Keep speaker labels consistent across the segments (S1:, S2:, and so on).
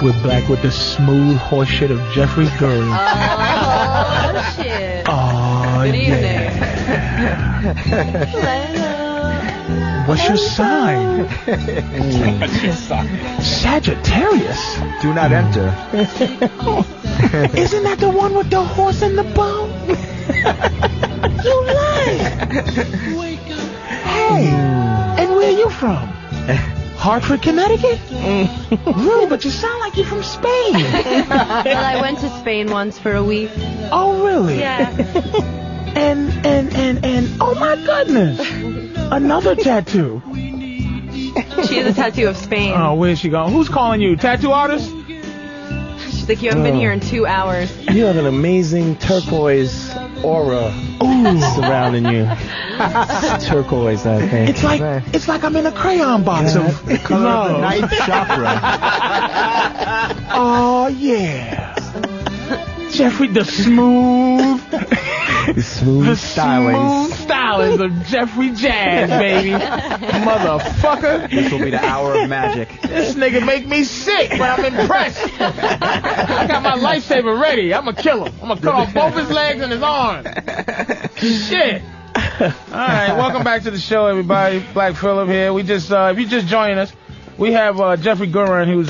S1: we're back with the smooth horse shit of Jeffrey Gurian.
S2: Oh, shit.
S1: Oh,
S2: good evening.
S1: What's your sign?
S3: What's your sign?
S1: Sagittarius.
S4: Do not enter.
S1: Isn't that the one with the horse and the bow? You lie. Hey, and where are you from? Hartford, Connecticut? Really? But you sound like you're from Spain.
S2: Well, I went to Spain once for a week.
S1: Oh, really?
S2: Yeah.
S1: And oh my goodness. Another tattoo.
S2: She has a tattoo of Spain.
S1: Oh, where's she going? Who's calling you? Tattoo artist?
S2: She's like, you haven't been here in 2 hours.
S3: You have an amazing turquoise aura surrounding you. It's turquoise, I think.
S1: It's like I'm in a crayon box of
S4: the color of the ninth chakra.
S1: Oh yeah. Jeffrey, the smooth stylings of Jeffrey Jazz, baby. Motherfucker.
S4: This will be the hour of magic.
S1: This nigga make me sick, but I'm impressed. I got my lifesaver ready. I'm gonna kill him. I'm gonna cut off both his legs and his arms. Shit. Alright, welcome back to the show, everybody. Black Phillip here. We just, if you just joining us, we have Jeffrey Gurian, who's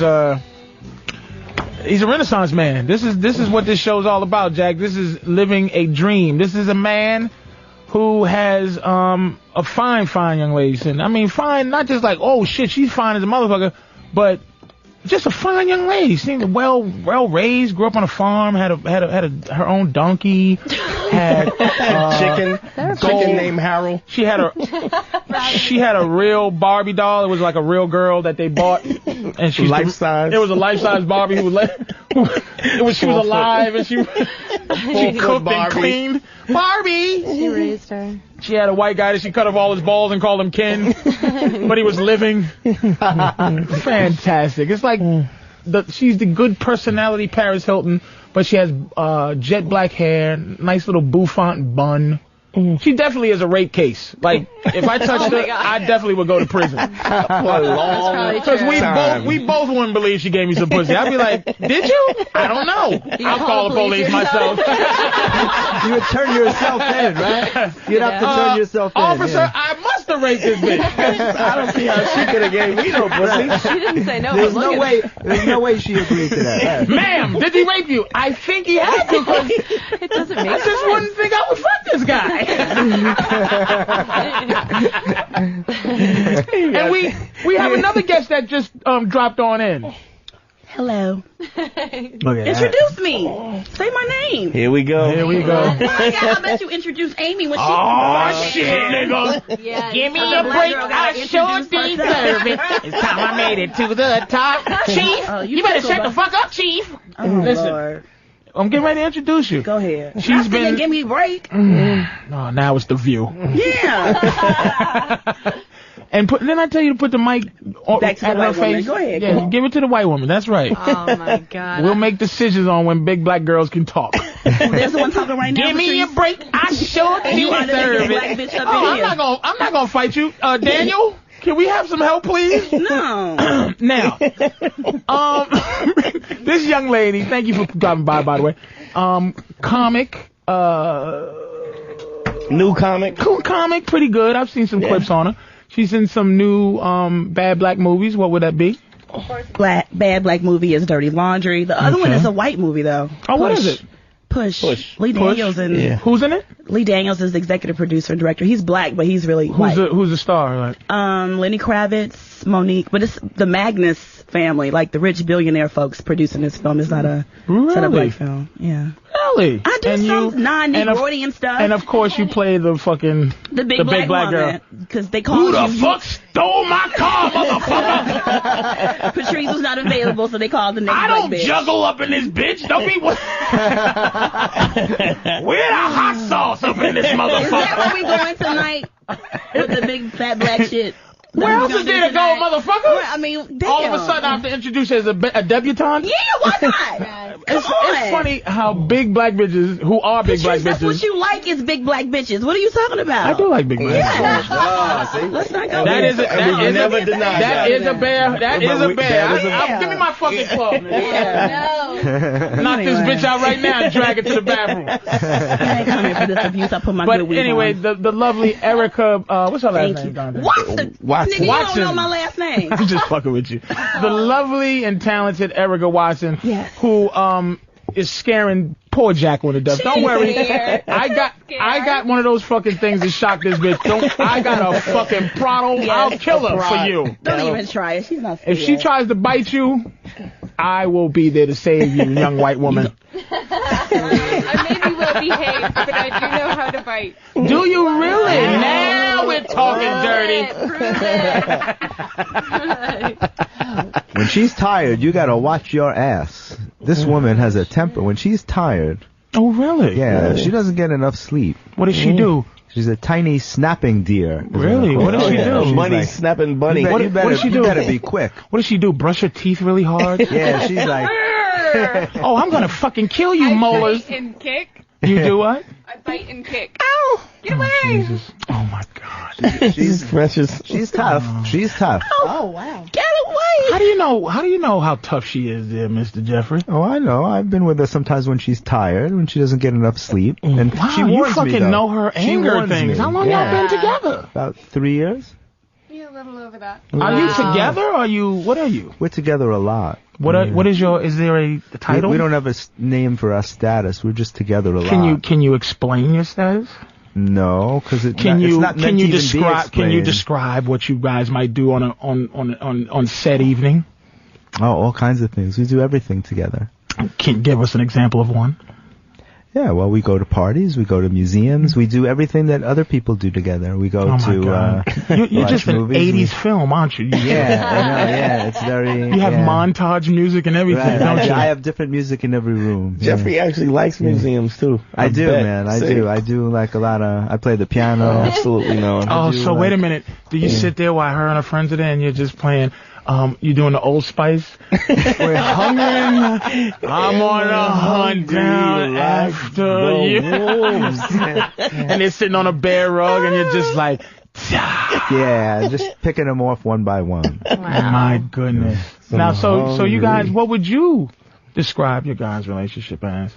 S1: he's a Renaissance man. This is what this show's all about, Jack. This is living a dream. This is a man who has a fine young lady. And I mean fine, not just like, oh shit, she's fine as a motherfucker, but just a fine young lady. Seemed well raised, grew up on a farm, had her own donkey, had
S3: chicken named Harold.
S1: She had a real Barbie doll. It was like a real girl that they bought, and she
S3: life size.
S1: It was a life size Barbie she was alive, and she cooked and cleaned. Barbie.
S2: She raised her.
S1: She had a white guy that she cut off all his balls and called him Ken, but he was living. Fantastic. It's like she's the good personality Paris Hilton, but she has jet black hair, nice little bouffant bun. She definitely is a rape case. Like, if I touched her, I definitely would go to prison. Because we both wouldn't believe she gave me some pussy. I'd be like, did you? I don't know. I'll call the police myself.
S4: You would turn yourself in, right? You'd have to turn yourself in.
S1: Officer, yeah. I must have raped this bitch.
S3: I don't see how she could have gave me no pussy.
S2: She didn't say no.
S4: There's no way she agreed to that.
S1: Ma'am, did he rape you? I think he had to.
S2: It doesn't make sense.
S1: I just wouldn't think I would fuck this guy. And we have another guest that just dropped on in.
S5: Hello.
S4: Introduce
S5: me. Say my name.
S3: Here we go.
S5: Oh my God, I bet you introduce Amy when she...
S1: Oh, shit, nigga.
S2: Yeah,
S1: give me a break. I sure deserve it. It's time I made it to the top. Chief, you better shut the fuck up, Chief.
S5: Oh,
S1: listen.
S5: Lord.
S1: I'm getting ready to introduce you.
S5: Go ahead.
S1: She's been...
S5: Give me a break.
S1: No, now it's The View.
S5: Yeah.
S1: And then I tell you to put the mic
S5: back to
S1: at
S5: the
S1: her
S5: white
S1: face.
S5: Woman. Go ahead.
S1: Yeah, give it to the white woman. That's right.
S2: Oh my God.
S1: We'll make decisions on when big black girls can talk.
S5: There's the one talking right now.
S1: Give me a break. I sure deserve it. I'm not gonna fight you, Daniel. Can we have some help, please?
S5: No.
S1: Now, this young lady. Thank you for dropping by the way. Comic.
S3: New comic.
S1: Cool comic. Pretty good. I've seen some clips on her. She's in some new bad black movies. What would that be?
S5: Bad black movie is Dirty Laundry. The other one is a white movie though.
S1: Oh, what is it?
S5: Push. Lee Daniels and
S1: who's in it?
S5: Lee Daniels is the executive producer and director. He's black, but he's really white.
S1: Who's the star? Like?
S5: Lenny Kravitz, Monique, but it's the Magnus family, like the rich billionaire folks producing this film. It's not a black film. Yeah.
S1: Really?
S5: I do some non-Negroidian stuff.
S1: And of course you play the fucking
S5: big black girl. Because they call
S1: who the fuck stole my car, motherfucker?
S5: Patrice was not available, so they called the next black bitch.
S1: I don't juggle up in this bitch. Don't be where the hot sauce up in this motherfucker?
S5: Is that where we going tonight? With the big fat black shit.
S1: Where else is there to go, motherfucker?
S5: Well, I mean, damn.
S1: All of a sudden I have to introduce you as a debutante?
S5: Yeah, why not? Come on.
S1: It's funny how big black bitches, who are big black
S5: That's what
S1: bitches.
S5: you like is big black bitches. What are you talking about?
S1: I do like big black bitches.
S4: See?
S5: Let's not go
S1: That
S5: there.
S1: is a,
S3: And we
S1: that is
S3: never
S1: a,
S3: deny
S1: that is a bear. That is a bear.
S3: That is a
S5: bear.
S1: Give me my fucking club, man.
S2: No.
S1: Knock this
S5: Anyway.
S1: bitch out right now and drag it to the bathroom.
S5: I ain't coming for this abuse. I put my
S1: But
S5: good weed
S1: anyway,
S5: on.
S1: the lovely Erika, what's her last
S5: Thank
S1: name,
S5: you.
S1: Dante?
S5: Watson.
S3: Watson.
S5: Nigga, you
S1: Watson.
S5: don't know my last name.
S1: I'm just fucking with you. The lovely and talented Erika Watson,
S5: Yes.
S1: who is scaring poor Jacqueline to death. Don't worry,
S2: Scared.
S1: I got one of those fucking things to shock this bitch. I got a fucking throttle.
S5: Yes,
S1: I'll kill her
S3: a
S1: for
S3: prod.
S1: you.
S5: Don't even try it. She's not scared.
S1: If she tries to bite you, I will be there to save you, young white woman.
S2: I maybe will behave, but I do know how to bite.
S1: Do you really? Now we're talking dirty.
S2: Prove it.
S4: When she's tired, you gotta watch your ass. This woman has a temper. When she's tired,
S1: Oh, really?
S4: yeah, if she doesn't get enough sleep,
S1: What does she do?
S4: she's a tiny snapping deer.
S1: Really? What does she do?
S4: She's
S3: Bunny
S4: like,
S3: snapping bunny.
S4: You,
S1: What
S4: better,
S1: does she do?
S4: you better be quick.
S1: What does she do? Brush her teeth really hard?
S4: Yeah, she's like,
S1: Oh, I'm gonna fucking kill you, molars.
S2: Bite and kick.
S1: You do what?
S2: I bite and kick.
S1: Ow!
S2: Get away.
S1: Jesus. Oh my God.
S3: She's precious.
S4: she's tough. She's tough.
S5: Oh, wow. Get away.
S1: How do you know how tough she is, there, Mr. Jeffrey?
S4: Oh, I know. I've been with her sometimes when she's tired, when she doesn't get enough sleep. And
S1: Wow,
S4: she
S1: you
S4: warns me,
S1: fucking
S4: though.
S1: know her
S4: She
S1: anger
S4: warns
S1: things.
S4: me.
S1: How long
S4: Yeah.
S1: y'all been together?
S4: About 3 years.
S2: Yeah, a little over that.
S1: Are you together or are you, what are you?
S4: We're together a lot.
S1: What is there a title?
S4: We don't have a name for our status. We're just together a lot.
S1: Can you explain your status?
S4: No, because it's
S1: Can
S4: not
S1: you
S4: meant to even be explained.
S1: describe what you guys might do on said evening?
S4: Oh, all kinds of things. We do everything together.
S1: Can you give us an example of one?
S4: Yeah, well, we go to parties, we go to museums, we do everything that other people do together. We go
S1: Oh my
S4: to
S1: God. You're
S4: watch
S1: just an
S4: movies.
S1: 80s film, aren't you?
S4: Yeah, I know, yeah, it's very...
S1: You have
S4: yeah.
S1: montage music and everything,
S4: Right,
S1: don't you?
S4: I have different music in every room. Yeah.
S3: Jeffrey actually likes museums too.
S4: I do,
S3: bet.
S4: man. I
S3: See?
S4: do. I do like a lot of... I play the piano.
S3: Absolutely no.
S1: Oh,
S4: do
S1: so wait a
S4: like-
S1: minute. Do you sit there while her and her friends are there and you're just playing, you're doing the Old Spice? We're hungry. I'm on a hunt down after you. And they're sitting on a bear rug and you're just like,
S4: Yeah, just picking them off one by one.
S1: my goodness. Now, so you guys, what would you describe your guys' relationship as?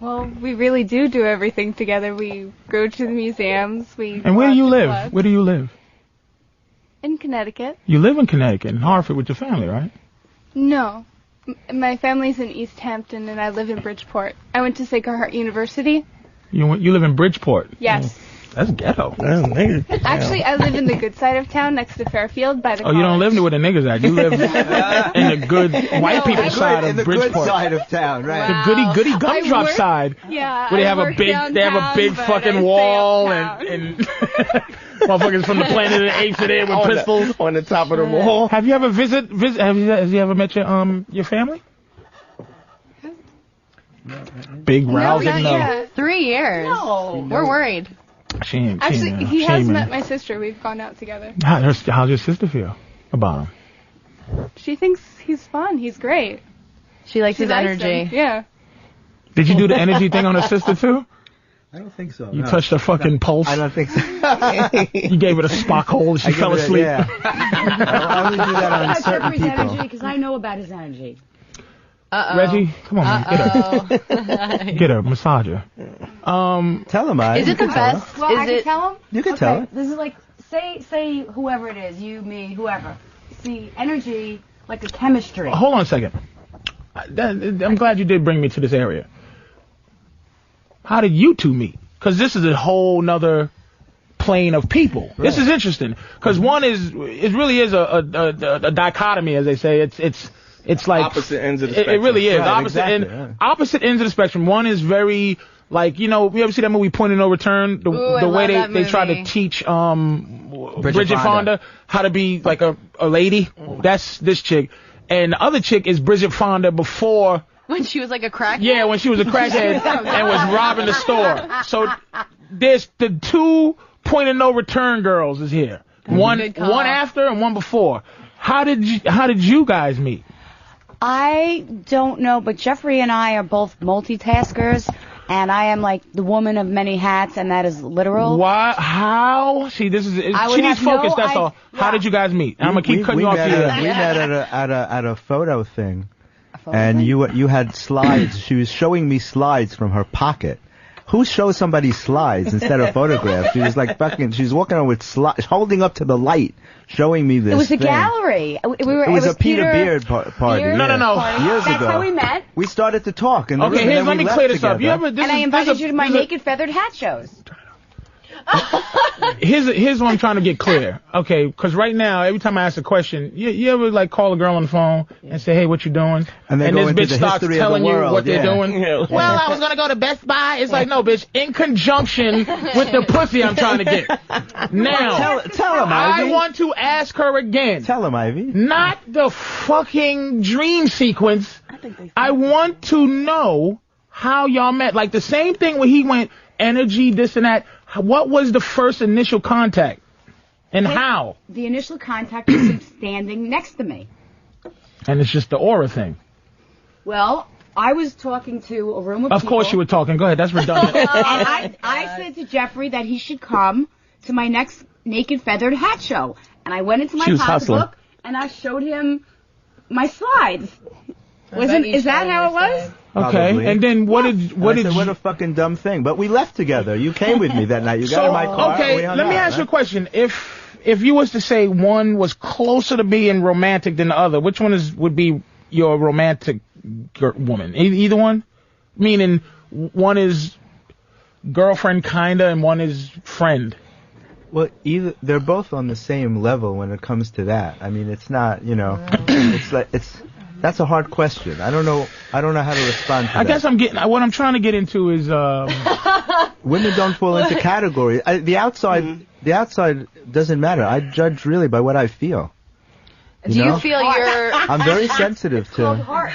S2: Well, we really do everything together. We go to the museums.
S1: And where do you live?
S2: Clubs.
S1: Where do you live?
S2: In Connecticut.
S1: You live in Connecticut, in Hartford with your family, right?
S2: No. My family's in East Hampton, and I live in Bridgeport. I went to Sacred Heart University.
S1: You live in Bridgeport.
S2: Yes.
S1: That's ghetto.
S3: Damn, nigga.
S2: Actually, I live in the good side of town, next to Fairfield, by the
S1: Oh, you don't live
S2: college.
S1: near where the niggas at. You live in the good white people side
S4: in
S1: of
S4: the good
S1: Bridgeport.
S4: side of town, right?
S2: Wow.
S1: The goody
S2: I
S1: gumdrop
S2: work-
S1: side.
S2: Yeah.
S1: Where they
S2: I
S1: have a
S2: work
S1: big
S2: downtown, but
S1: fucking
S2: I stay
S1: wall
S2: uptown.
S1: and motherfuckers from the Planet of the Apes are there with pistols.
S3: On the top of the wall.
S1: Have you ever have you ever met your family? Big rousing no.
S2: Yeah.
S6: 3 years.
S5: No.
S6: We're worried.
S1: She ain't.
S2: Actually, he has met my sister. We've gone out together.
S1: How's your sister feel about him?
S2: She thinks he's fun. He's great.
S6: She likes
S2: She
S6: his
S2: likes
S6: energy.
S2: him. Yeah.
S1: Did you do the energy thing on her sister too?
S4: I don't think so.
S1: You touched her fucking pulse.
S4: I don't think so.
S1: You gave it a Spock hole. She fell asleep.
S4: Yeah. I only do that on certain people.
S5: Because I know about his energy.
S6: Uh-oh.
S1: Reggie, come on, man.
S6: Uh-oh.
S1: Get her, massage her.
S4: Tell him I.
S6: Is it the best?
S2: Well,
S6: is
S2: I can
S6: it?
S2: tell him.
S4: You can tell her.
S5: This is like, say whoever it is, you, me, whoever. See, energy, like a chemistry.
S1: Hold on a second. I'm glad you did bring me to this area. How did you two meet? Because this is a whole nother plane of people. Right. This is interesting. Because one is, it really is a dichotomy, as they say. It's like
S3: Opposite ends of the spectrum.
S1: It really is.
S4: Right,
S1: Opposite ends of the spectrum. One is very like, you ever see that movie Point of No Return? The
S6: I
S1: way
S6: love that
S1: they try to
S6: movie.
S1: teach Bridget Fonda how to be like a lady. That's this chick. And the other chick is Bridget Fonda before.
S6: When she was like a crackhead?
S1: Yeah, when she was a crackhead and was robbing the store. So there's the 2 Point of No Return girls is here. One
S6: good call.
S1: after and one before. How did you guys meet?
S7: I don't know, but Jeffrey and I are both multitaskers, and I am like the woman of many hats, and that is literal.
S1: Why? How? See, this is. She needs focus. That's all. How did you guys meet? I'm gonna keep cutting you off here.
S4: We met at a photo thing, and you had slides. She was showing me slides from her pocket. Who shows somebody slides instead of photographs? She was like fucking. She was walking around with slides, holding up to the light, showing me this.
S7: It was a
S4: thing.
S7: gallery. It was
S4: a Peter Beard party.
S7: Beard
S1: No.
S4: Years
S7: That's
S4: ago.
S7: how we met.
S4: We started to talk. And
S1: Okay, here's, let me clear this up.
S7: And I invited you to my naked feathered hat shows.
S1: Here's what I'm trying to get clear. Okay, because right now, every time I ask a question, you ever like call a girl on the phone and say, "Hey, what you doing?"
S4: And
S1: this bitch starts telling you what they're doing.
S3: Yeah.
S1: Well, I was gonna go to Best Buy. It's like, no, bitch, in conjunction with the pussy I'm trying to get. Now,
S4: tell him, Ivy.
S1: I want to ask her again.
S4: Tell him, Ivy.
S1: Not the fucking dream sequence. I want to know how y'all met. Like the same thing when he went energy, this and that. What was the first initial contact? And how?
S7: The initial contact was him standing next to me.
S1: And it's just the aura thing.
S7: Well, I was talking to a room of
S1: Of
S7: people.
S1: course you were talking. Go ahead. That's redundant.
S7: And I said to Jeffrey that he should come to my next naked feathered hat show. And I went into my pocketbook and I showed him my slides. Is that how it was?
S1: Okay,
S4: Probably.
S1: and then what did
S4: what a fucking dumb thing. But we left together. You came with me that night. You got in my car.
S1: Okay,
S4: we hung
S1: let me
S4: out,
S1: ask you a question. If you was to say one was closer to being romantic than the other, which one would be your romantic woman? Either one? Meaning one is girlfriend kinda and one is friend.
S4: Well, they're both on the same level when it comes to that. I mean, it's not, that's a hard question. I don't know how to respond to that.
S1: I guess what I'm trying to get into is
S4: women don't fall into categories. The outside doesn't matter. I judge really by what I feel.
S6: Do you feel you're...
S4: I'm very sensitive to...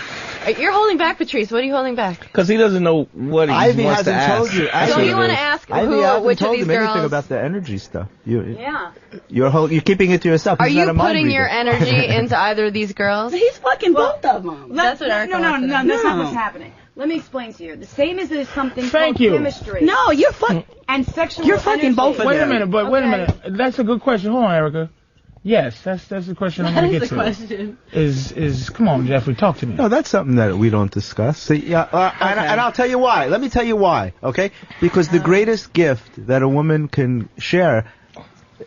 S6: You're holding back, Patrice. What are you holding back?
S3: Because he doesn't know what he
S4: Ivy
S3: wants to
S4: hasn't
S3: ask.
S4: told you.
S6: So you want to ask
S4: told
S6: which of these
S4: him anything
S6: girls...
S4: about the energy stuff.
S7: Yeah.
S4: You're keeping it to yourself.
S6: Are
S4: He's
S6: you
S4: not a mind
S6: putting your
S4: reader.
S6: energy into either of these girls?
S5: He's fucking both of them.
S6: That's what Erika wants to know.
S7: That's not what's happening. Let me explain to you. The same as there's something
S1: Thank
S7: called
S1: you.
S7: chemistry.
S5: No, you're fucking.
S7: And sexual
S5: You're fucking
S7: energy.
S5: both of
S1: Wait a
S5: them.
S1: minute, but wait a minute. That's a good question. Hold on, Erica. Yes, that's the question I'm gonna get to.
S6: Question.
S1: Is come on, Jeffrey, talk to me.
S4: No, that's something that we don't discuss. See, and I'll tell you why. Let me tell you why, okay? Because the greatest gift that a woman can share,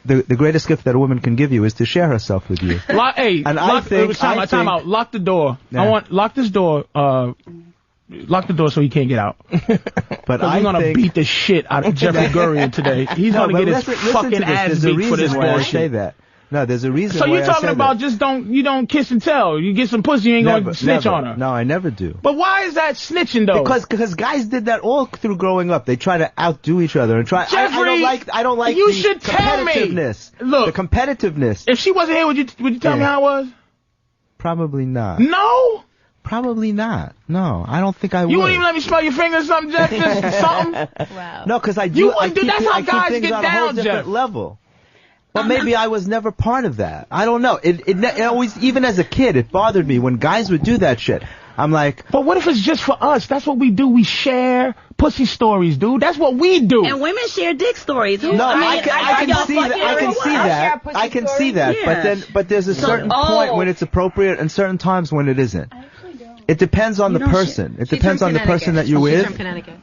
S4: the greatest gift that a woman can give you is to share herself with you.
S1: Time out. Lock the door.
S4: Yeah.
S1: Lock this door. Lock the door so he can't get out.
S4: But
S1: We're gonna beat the shit out of Jeffrey Gurian today. He's gonna get his fucking ass beat for this
S4: bullshit. I say
S1: bullshit.
S4: that. No, there's a reason.
S1: So
S4: why
S1: you're talking
S4: I say
S1: about
S4: that.
S1: you don't kiss and tell. You get some pussy, you ain't gonna snitch on her.
S4: No, I never do.
S1: But why is that snitching though?
S4: Because guys did that all through growing up. They try to outdo each other and try.
S1: Jeffrey,
S4: I don't like
S1: you
S4: the
S1: should tell me.
S4: competitiveness.
S1: Look,
S4: the competitiveness.
S1: if she wasn't here, would you tell me how it was?
S4: Probably not.
S1: No.
S4: Probably not. No, I don't think I would.
S1: You wouldn't even let me smell your fingers, or something, Jeff? Just something.
S6: Wow.
S4: No, because I do.
S1: You wouldn't do-
S4: I
S1: that's how
S4: keep
S1: guys
S4: things
S1: get
S4: on a whole
S1: down,
S4: different
S1: Jeff.
S4: level. But maybe I was never part of that. I don't know. It always, even as a kid, it bothered me when guys would do that shit. I'm like,
S1: But what if it's just for us? That's what we do. We share pussy stories, dude. That's what we do.
S5: And women share dick stories.
S4: no, I can see that. I can see that. I can see that.
S5: Yeah.
S4: But there's a certain point when it's appropriate and certain times when it isn't. It depends on the person. It depends on the person that you're
S6: She's from
S4: with.
S6: Connecticut.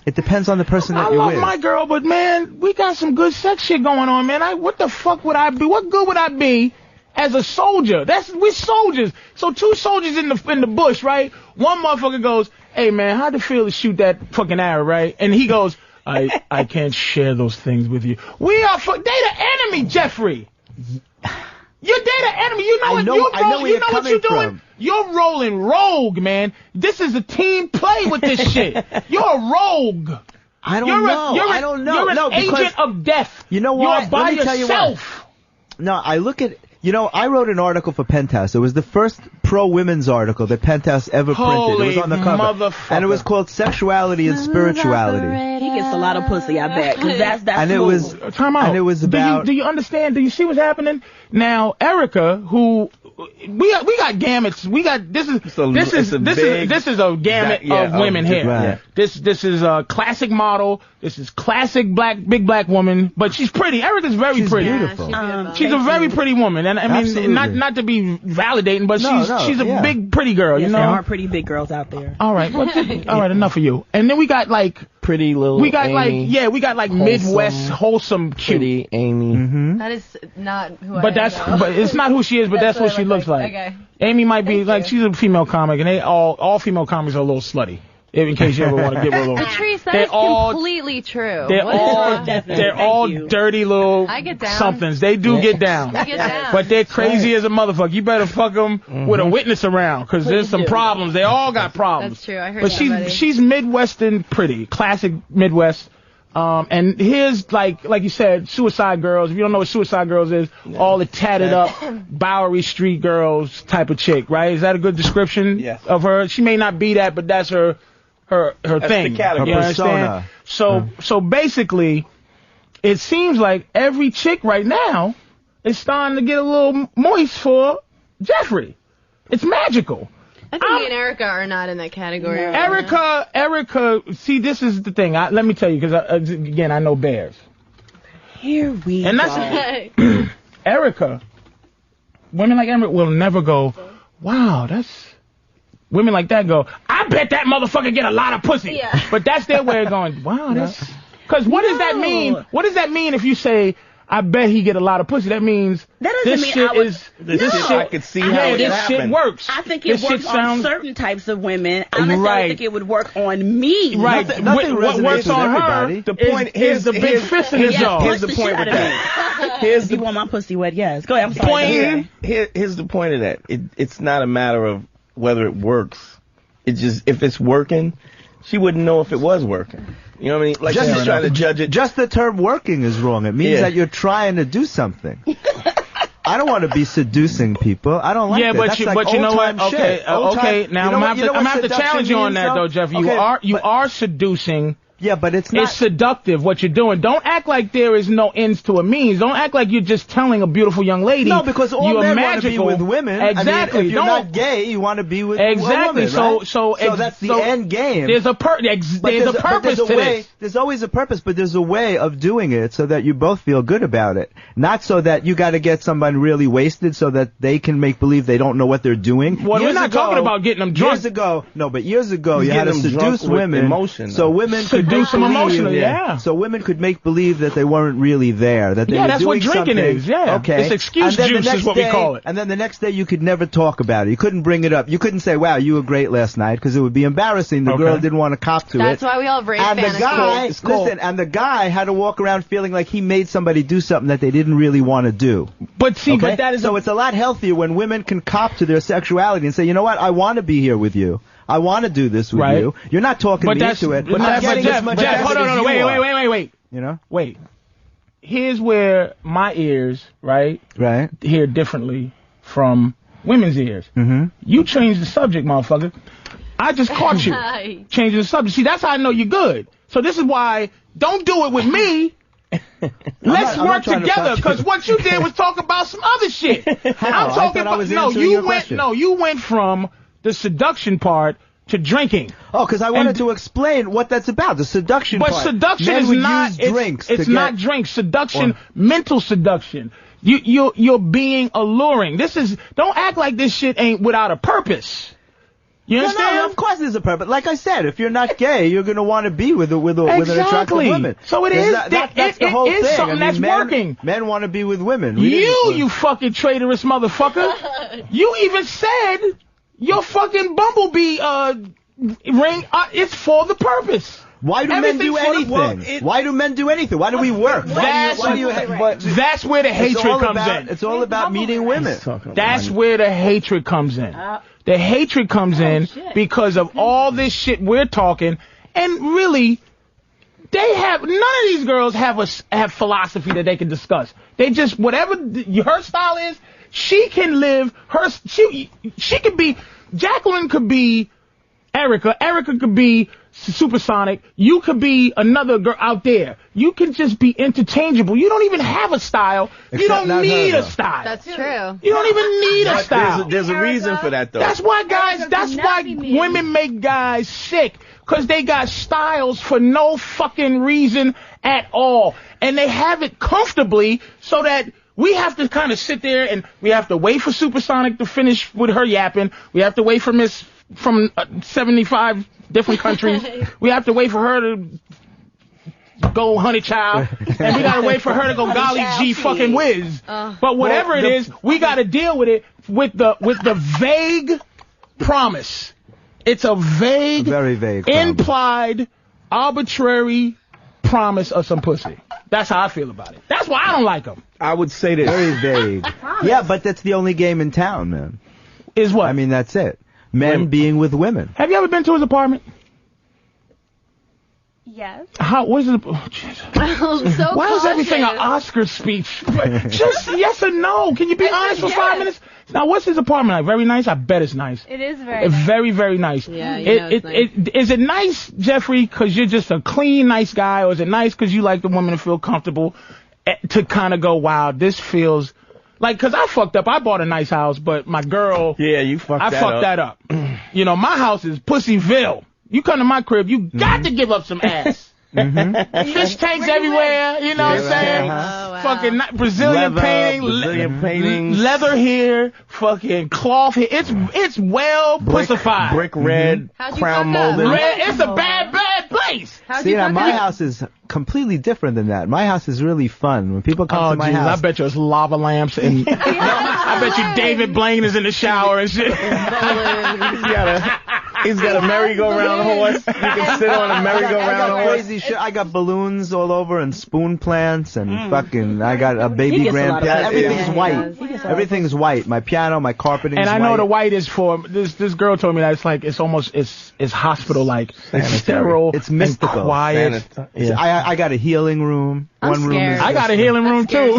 S4: It depends on the person
S1: I
S4: that you're
S1: love
S4: with.
S1: my girl, but man, we got some good sex shit going on, man. What the fuck would I be? What good would I be as a soldier? We're soldiers. So two soldiers in the bush, right? One motherfucker goes, "Hey man, how'd it feel to shoot that fucking arrow, right?" And he goes, I can't share those things with you. They the enemy, Jeffrey. You're the enemy. You know what? You know what you're doing?
S4: From.
S1: You're rolling rogue, man. This is a team play with this shit. You're a rogue.
S4: I don't know. I don't know.
S1: You're an agent of death.
S4: You know what?
S1: You're by
S4: Let me tell you
S1: yourself.
S4: No, I look at. I wrote an article for Penthouse. It was the first pro-women's article that Penthouse ever printed. It was on the cover.
S1: Motherfucker.
S4: And it was called Sexuality and Spirituality.
S5: He gets a lot of pussy, I bet. 'Cause that's
S4: And it was
S1: time out.
S4: And it was about.
S1: Do you understand? Do you see what's happening? Now, Erika, who we got gamuts. We got this is a gamut of women here.
S3: Right.
S1: This is a classic model. This is classic big black woman, but she's pretty. Erika's very pretty.
S4: Beautiful.
S1: She's a very pretty woman, and I mean,
S4: Absolutely.
S1: not to be validating, but she's a big pretty girl.
S5: Yes,
S1: you know,
S5: there are pretty big girls out there.
S1: all right, all right, enough of you. And then we got like
S3: Pretty little Amy,
S1: we got like Midwest wholesome cute.
S3: pretty Amy.
S4: Mm-hmm.
S6: That is not who I
S1: But
S6: am.
S1: but it's not who she is, but that's what she looks like.
S6: Okay.
S1: Amy might be like she's a female comic, and they all female comics are a little slutty. In case you ever want to give her a little.
S6: Patrice, that is completely true.
S1: They're all dirty little
S6: I get down.
S1: somethings. They do get down.
S6: I get down.
S1: But they're crazy as a motherfucker. You better fuck them with a witness around, because there's some problems. They all got problems.
S6: That's true. I heard
S1: But
S6: somebody.
S1: she's Midwestern pretty, classic Midwest. And here's like you said, Suicide Girls. If you don't know what Suicide Girls is, all the tatted up Bowery Street girls type of chick, right? Is that a good description of her? She may not be that, but that's her thing.
S3: the category.
S1: You
S4: Her
S1: understand?
S4: persona.
S1: So basically, it seems like every chick right now is starting to get a little moist for Jeffrey. It's magical.
S6: I think me and Erika are not in that category.
S1: Erika, see, this is the thing. Let me tell you, because again, I know bears.
S5: Here we
S1: And
S5: go.
S1: that's Erika. Women like Erika will never go, wow, that's. Women like that go, I bet that motherfucker get a lot of pussy.
S6: Yeah.
S1: But that's their way of going, wow, that's. Because what does that mean? What does that mean if you say, I bet he get a lot of pussy? That means
S5: That doesn't
S1: this
S5: mean
S1: shit
S5: I would-
S1: is.
S3: This
S1: This
S3: shit,
S1: shit,
S3: I could see how
S1: yeah,
S3: it
S1: this shit
S3: happened.
S1: works.
S5: I think
S1: This
S5: it
S1: shit
S5: works on
S1: sounds-
S5: certain types of women. I don't necessarily
S1: Right.
S5: think it would work on me.
S1: Right.
S4: Nothing
S1: What
S4: resonates
S1: works
S4: with
S1: on her
S4: everybody.
S3: The point
S1: is the big fist in his jaw.
S3: Here's the
S5: Punch
S3: point
S5: shit
S3: with
S5: out of
S3: that.
S5: me.
S3: Here's
S5: If you
S3: the
S5: want my pussy wet, yes. Go ahead. I'm sorry.
S3: here's the point of that. It's not a matter of whether it works. It's just if it's working, she wouldn't know if it was working. You know what I mean? Like she's trying to judge it.
S4: Just the term working is wrong. It means that you're trying to do something. I don't want to be seducing people. I don't like that.
S1: but
S4: That's
S1: you,
S4: like
S1: but you know what?
S4: old-time
S1: Okay,
S4: shit. Old-time-
S1: okay. Now
S4: You know
S1: I'm
S4: what-
S1: gonna have to
S4: seduction
S1: challenge you on
S4: means,
S1: that
S4: though?
S1: though, Jeff.
S4: Okay,
S1: You are seducing.
S4: Yeah, but it's not.
S1: It's seductive what you're doing. Don't act like there is no ends to a means. Don't act like you're just telling a beautiful young lady.
S4: No, because all
S1: you
S4: men
S1: are
S4: want to be
S1: magical.
S4: with women.
S1: Exactly.
S4: I mean, if you're
S1: Don't-
S4: not gay, you want to be with a
S1: Exactly.
S4: woman, right? So that's the end game.
S1: There's a
S4: But
S1: there's a purpose
S4: there's
S1: to
S4: way,
S1: this.
S4: There's always a purpose, but there's a way of doing it so that you both feel good about it. Not so that you got to get someone really wasted so that they can make believe they don't know what they're doing.
S1: Well, we're not talking about getting them drunk.
S4: Years ago, years ago,
S3: He's
S4: you had to
S3: getting them drunk
S4: seduce
S3: with
S4: women,
S3: emotion,
S4: so
S3: though.
S4: women could
S1: Seduce
S4: make
S1: them
S4: believe,
S1: emotionally, yeah.
S4: So women could make believe that they weren't really there, that they
S1: Yeah,
S4: were
S1: that's what
S4: doing
S1: drinking
S4: something.
S1: is, yeah.
S4: Okay.
S1: It's excuse
S4: And then the
S1: juice is
S4: next
S1: what we
S4: day-
S1: call it.
S4: And then the next day you could never talk about it. You couldn't bring it up. You couldn't say, "Wow, you were great last night," because it would be embarrassing. The
S1: Okay.
S4: girl didn't want to cop to
S6: That's
S4: it.
S6: why we all have rape
S4: And the
S6: fantasies.
S4: guy,
S3: It's cool.
S4: listen, and the guy had to walk around feeling like he made somebody do something that they didn't really want to do.
S1: But see,
S4: Okay?
S1: but that is
S4: So it's a lot healthier when women can cop to their sexuality and say, you know what, I want to be here with you. I want to do this with
S1: Right.
S4: you. You're not talking
S1: but
S4: me
S1: that's
S4: into it.
S1: but
S4: I'm
S1: that's
S4: getting as much
S1: Jeff,
S4: out of
S1: hold
S4: it
S1: on,
S4: as
S1: no,
S4: you
S1: wait,
S4: are.
S1: wait.
S4: You know?
S1: Wait. Here's where my ears, right,
S4: Right.
S1: hear differently from women's ears.
S4: Mm-hmm.
S1: You changed the subject, motherfucker. I just caught you changing the subject. See, that's how I know you're good. So this is why don't do it with me. Let's
S4: I'm
S1: work
S4: not trying to
S1: together,
S4: touch
S1: because
S4: you.
S1: what you did was talk about some other shit.
S4: How? I thought I was answering your question.
S1: you went from the seduction part to drinking.
S4: Oh, because I wanted to explain what that's about, the seduction
S1: But
S4: part.
S1: seduction
S4: Men
S1: is
S4: would
S1: not
S4: use
S1: it's,
S4: drinks
S1: it's
S4: to
S1: not
S4: get,
S1: drinks. Seduction, mental seduction. You're being alluring. Don't act like this shit ain't without a purpose. You
S4: No,
S1: understand?
S4: no, of course there's a purpose. Like I said, if you're not gay, you're going to want to be with an attractive woman.
S1: So it
S4: There's
S1: is.
S4: That's the whole
S1: it is
S4: thing.
S1: something that's working.
S4: Men want to be with women.
S1: You fucking traitorous motherfucker. You even said your fucking bumblebee ring. It's for the purpose.
S4: Why do men do anything? Why do men do anything? Why do we work?
S1: That's where the hatred comes in.
S4: It's all about meeting women.
S1: That's where the hatred comes in. The hatred comes in because of all this shit we're talking, and really, none of these girls have philosophy that they can discuss. They just whatever her style is, she can live she could be Jacqueline, could be Erika could be Supersonic. You could be another girl out there. You can just be interchangeable. You don't even have a style. You don't need a style.
S6: That's true.
S1: You don't even need a style.
S3: There's a reason for that, though.
S1: That's why women make guys sick. Because they got styles for no fucking reason at all. And they have it comfortably so that we have to kind of sit there and we have to wait for Supersonic to finish with her yapping. We have to wait for Miss from 75 different countries. We have to wait for her to go Honey Child. And we got to wait for her to go Golly G fucking Whiz. But whatever it is, we got to deal with it with the vague promise. It's a vague, very vague, implied, arbitrary promise of some pussy. That's how I feel about it. That's why I don't like them.
S3: I would say this.
S4: Very vague. Yeah, but that's the only game in town, man.
S1: Is what?
S4: I mean, that's it. Men being with women.
S1: Have you ever been to his apartment?
S2: Yes.
S1: What is it? Oh, Jesus. Why is everything an Oscar speech? Just yes or no. Can you be honest for 5 minutes? Now, what's his apartment like? Very nice? I bet it's nice.
S2: It is very nice.
S1: Very, very nice.
S6: Yeah, it's nice.
S1: Is it nice, Jeffrey, because you're just a clean, nice guy, or is it nice because you like the woman to feel comfortable to kind of go, wow, this feels... Like, because I fucked up. I bought a nice house, but my girl...
S3: Yeah, you fucked that up.
S1: I fucked that up. You know, my house is Pussyville. You come to my crib, you got to give up some ass. Fish tanks everywhere, you know what I'm saying?
S6: Wow.
S1: Fucking Brazilian painting, leather hair, fucking cloth hair. It's well pussified.
S3: Brick red, crown molded.
S1: It's a bad place.
S4: See, now my house is completely different than that. My house is really fun. When people come to my house,
S1: I bet you it's lava lamps and I bet you David Blaine is in the shower and shit.
S3: He's got a merry-go-round horse. You can sit on a merry-go-round horse.
S4: Crazy shit. I got balloons all over and spoon plants and fucking. I got a baby grandparent. Everything's white. Everything's white. My piano, my carpeting.
S1: And I know the white is for this. This girl told me that it's like it's hospital-like. It's sterile.
S4: It's mystical.
S1: And quiet.
S4: Yeah. I got a healing room.
S6: I'm scared.
S1: I got a healing room too.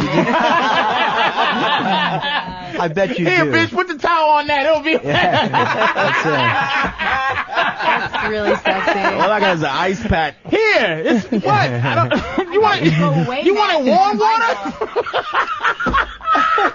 S4: I bet you
S1: Here,
S4: do.
S1: bitch, put the towel on that. It'll be.
S4: That's
S6: That's really sexy.
S3: All I got is an ice pack.
S1: Here, it's what? You want it warm water?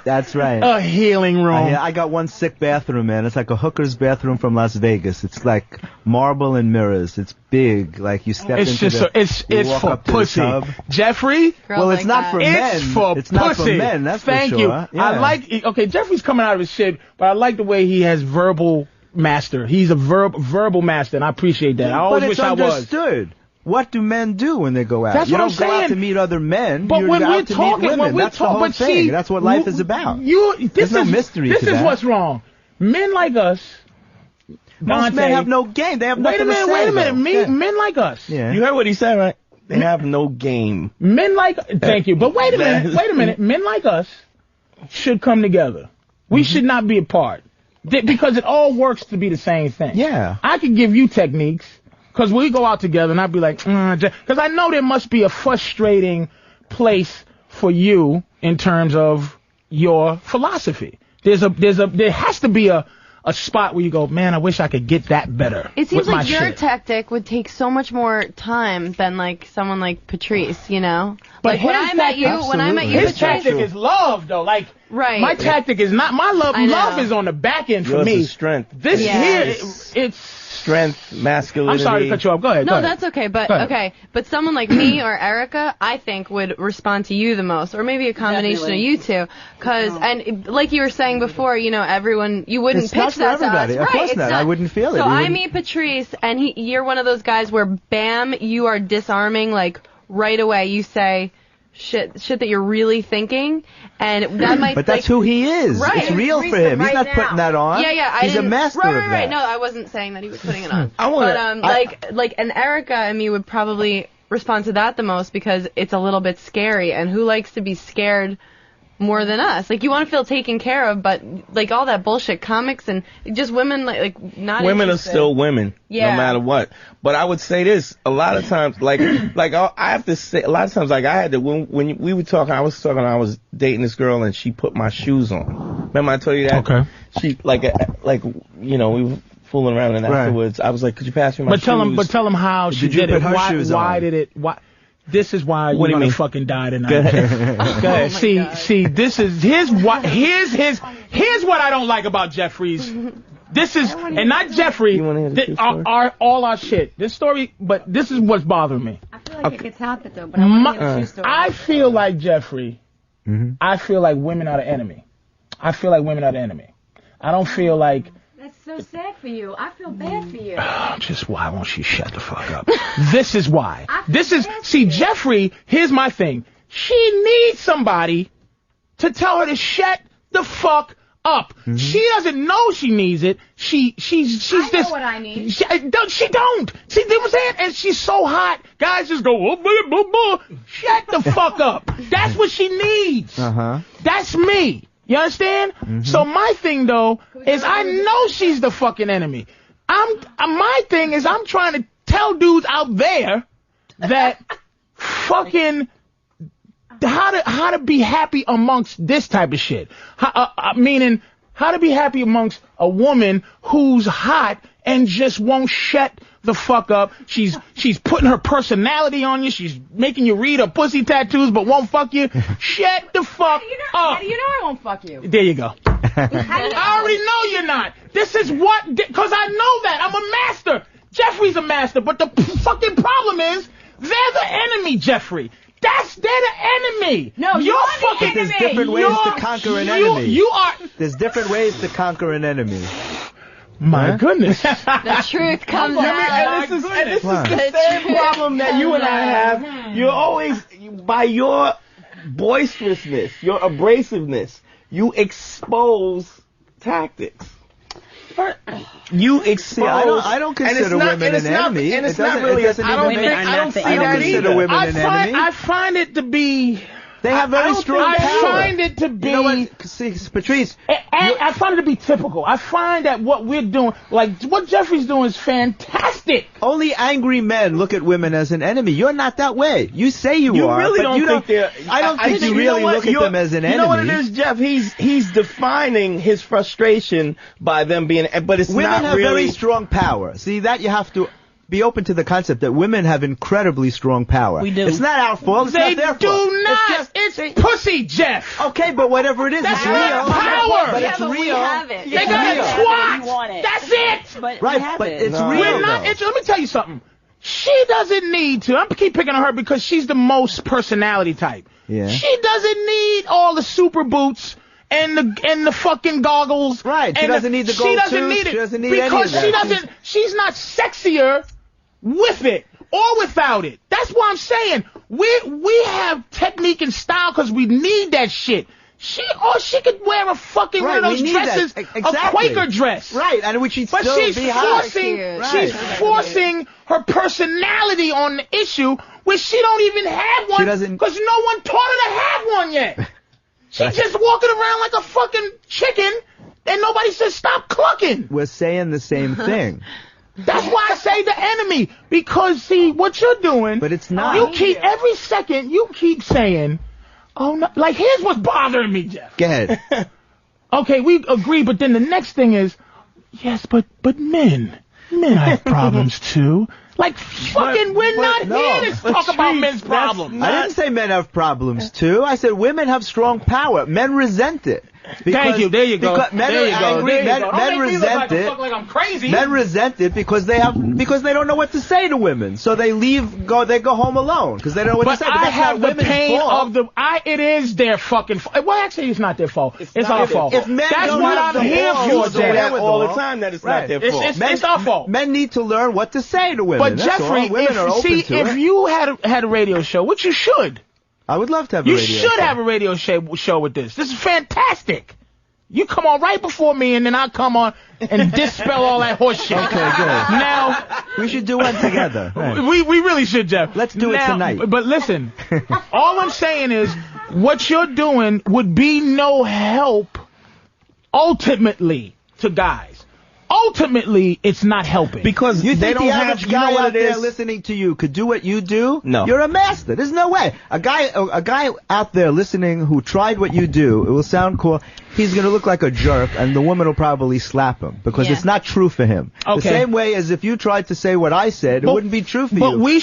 S4: That's right.
S1: A healing room.
S4: I got one sick bathroom, man. It's like a hooker's bathroom from Las Vegas. It's like marble and mirrors. It's big. Like you step
S1: it's
S4: into
S1: just it's for pussy.
S4: Jeffrey?
S6: Well,
S4: it's not for men.
S1: It's for
S4: it's
S1: pussy.
S4: Not for men. That's
S1: Thank
S4: for
S1: you.
S4: sure. Yeah.
S1: I like. Okay, Jeffrey's coming out of his shit, but I like the way he has verbal master. He's a verbal master, and I appreciate that. I always wish I was.
S4: But it's understood. What do men do when they go out?
S1: That's
S4: you
S1: what
S4: don't
S1: I'm
S4: go
S1: saying.
S4: out to meet other men.
S1: But
S4: You're
S1: when
S4: out
S1: we're
S4: to
S1: talking,
S4: meet women.
S1: when we're
S4: That's the whole
S1: but
S4: thing.
S1: see,
S4: that's what life is about.
S1: There's
S4: no mystery
S1: this
S4: to
S1: is
S4: that.
S1: what's wrong. Men like us,
S4: Most
S1: Dante,
S4: men have no game. They have nothing to say.
S1: Wait a minute. Men like us.
S4: Yeah.
S3: You heard what he said, right? They have no game.
S1: Men like, thank you. But wait a minute. Men like us should come together. We should not be apart. Because it all works to be the same thing.
S4: Yeah.
S1: I could give you techniques, because we go out together and I'd be like, because I know there must be a frustrating place for you in terms of your philosophy. There has to be a spot where you go, man, I wish I could get that better.
S6: It seems
S1: with my
S6: like your
S1: shit.
S6: tactic would take so much more time than like someone like Patrice, you know?
S1: But
S6: like when I met you,
S1: his tactic is love, though. Like,
S6: right.
S1: My tactic is not my love. Love is on the back end for
S3: Yours
S1: me.
S3: is strength.
S1: This here, it's
S3: strength, masculinity.
S1: I'm sorry to cut you off. Go ahead.
S6: No, that's okay. But okay. But someone like me or Erika, I think would respond to you the most, or maybe a combination of you two. And like you were saying before, you know, everyone, you wouldn't
S4: it's
S6: pitch
S4: not for
S6: that
S4: everybody.
S6: to us.
S4: Of course not. I wouldn't feel it.
S6: So I meet Patrice, and you're one of those guys where, bam, you are disarming, like, right away. You say shit that you're really thinking, and that might.
S4: But that's who he is.
S6: Right.
S4: It's real for him. He's not putting that on.
S6: Yeah.
S4: He's a master of that.
S6: Right. No, I wasn't saying that he was putting it on.
S1: But
S6: like an Erika and me would probably respond to that the most, because it's a little bit scary, and who likes to be scared more than us? Like, you want to feel taken care of, but like all that bullshit comics and just women like not
S3: women
S6: interested.
S3: are still women, no matter what. But I would say this: a lot of times, like I have to say, a lot of times, like I had to when we were talking, I was dating this girl and she put my shoes on. Remember I told you that?
S1: Okay.
S3: She like you know, we were fooling around, and afterwards I was like, "Could you pass me my shoes?"
S1: But tell him how she did it. Why did it? Why? This is why you want to fucking die tonight. Go ahead. See, this is here's what I don't like about Jeffrey's. This is, and not Jeffrey, all our shit. This story, but this is what's bothering me.
S7: I feel like it gets out there though, but I want to hear the true story.
S1: I feel like Jeffrey, I feel like women are the enemy. I don't feel like...
S7: That's so sad for you. I feel bad for you.
S1: Just why won't she shut the fuck up? This is why. See, Jeffrey, here's my thing. She needs somebody to tell her to shut the fuck up. She doesn't know she needs it. She's
S7: I know what I need.
S1: She don't. See, you know what I'm saying? And she's so hot. Guys just go, oh, blah, blah, blah. Shut the fuck up. That's what she needs. That's me. You understand? So my thing though is I know she's the fucking enemy. My thing is I'm trying to tell dudes out there that fucking how to be happy amongst this type of shit. Meaning how to be happy amongst a woman who's hot and just won't shut the fuck up. She's putting her personality on you. She's making you read her pussy tattoos, but won't fuck you. Shut the fuck up.
S7: You know I won't fuck you.
S1: There you go. I already know you're not. This is what, because I know that. I'm a master. Jeffrey's a master, but the fucking problem is they're the enemy, Jeffrey. They're the enemy.
S7: No, you're fucking
S4: enemy. There's different ways to conquer an enemy. There's different ways to conquer an enemy.
S1: My goodness.
S6: The truth comes out.
S3: And this is the same problem that you and I have. You're always, by your boisterousness, your abrasiveness, you expose tactics. You expose.
S4: I don't consider women an enemy.
S3: And it's not really. I don't see that either.
S1: I find it to be.
S4: They have very strong power.
S1: I find it to be.
S4: You know what? See, Patrice.
S1: I find it to be typical. I find that what we're doing, like what Jeffrey's doing, is fantastic.
S4: Only angry men look at women as an enemy. You're not that way. You say you are,
S3: really
S4: but you don't. I don't think you really look at them as an enemy.
S3: You know what it is, Jeff? He's defining his frustration by them being. But it's
S4: women
S3: not
S4: have
S3: really
S4: very strong power. See that you have to be open to the concept that women have incredibly strong power.
S5: We do.
S4: It's not our fault. It's not their fault.
S1: They do not. It's pussy, Jeff.
S4: Okay, but whatever it is, it's real.
S1: Power.
S4: But it's real.
S6: We have it.
S1: They got a twat. That's it.
S5: But
S4: right, but it's real.
S1: Let me tell you something. She doesn't need to. I'm keep picking on her because she's the most personality type.
S4: Yeah.
S1: She doesn't need all the super boots and the fucking goggles.
S4: Right. She doesn't need the gold tooth. She doesn't need it. She doesn't need
S1: because
S4: any of that.
S1: She's not sexier with it or without it. That's what I'm saying. We have technique and style because we need that shit. She could wear a fucking one of those dresses,
S4: exactly.
S1: A Quaker dress.
S4: Right, and which she's
S1: forcing her personality on the issue where she don't even have one because no one taught her to have one yet. She's just walking around like a fucking chicken and nobody says stop clucking.
S4: We're saying the same thing.
S1: That's why I say the enemy, because see what you're doing.
S4: But it's not.
S1: You keep every second. You keep saying, "Oh no!" Like here's what's bothering me, Jeff.
S4: Go ahead.
S1: Okay, we agree, but then the next thing is, yes, but men have problems too. Like fucking, we're not here to talk about men's problems.
S4: I didn't say men have problems too. I said women have strong power. Men resent it.
S1: Thank you. There you go.
S4: Men are angry. Men resent it.
S1: Like I'm crazy.
S4: Men resent it because they don't know what to say to women, so they go home alone because they don't know what to say. But
S1: I have the pain of it is their fucking fault. Well, actually, it's not their fault. It's our fault.
S4: If men
S1: that's what I'm here for, Jeff.
S3: All the time that it's not their fault.
S1: It's our fault.
S4: Men need to learn what to say to women.
S1: But Jeffrey, if you had a radio show, which you should.
S4: I would love to have a radio show.
S1: You should have a radio show with this. This is fantastic. You come on right before me, and then I'll come on and dispel all that horse shit.
S4: Okay, good.
S1: Now,
S4: we should do one together. Right.
S1: We really should, Jeff.
S4: Let's do it tonight.
S1: But listen, all I'm saying is what you're doing would be no help ultimately to guys. ultimately, it's not helping.
S3: Because
S4: You
S3: they
S4: think
S3: don't
S4: the
S3: have,
S4: average
S3: you know
S4: guy
S3: what
S4: out
S3: it
S4: there
S3: is?
S4: listening to you could do what you do?
S3: No.
S4: You're a master. There's no way. A guy out there listening who tried what you do, it will sound cool. He's going to look like a jerk, and the woman will probably slap him because it's not true for him.
S1: Okay.
S4: The same way as if you tried to say what I said, it wouldn't be true for you.
S1: But we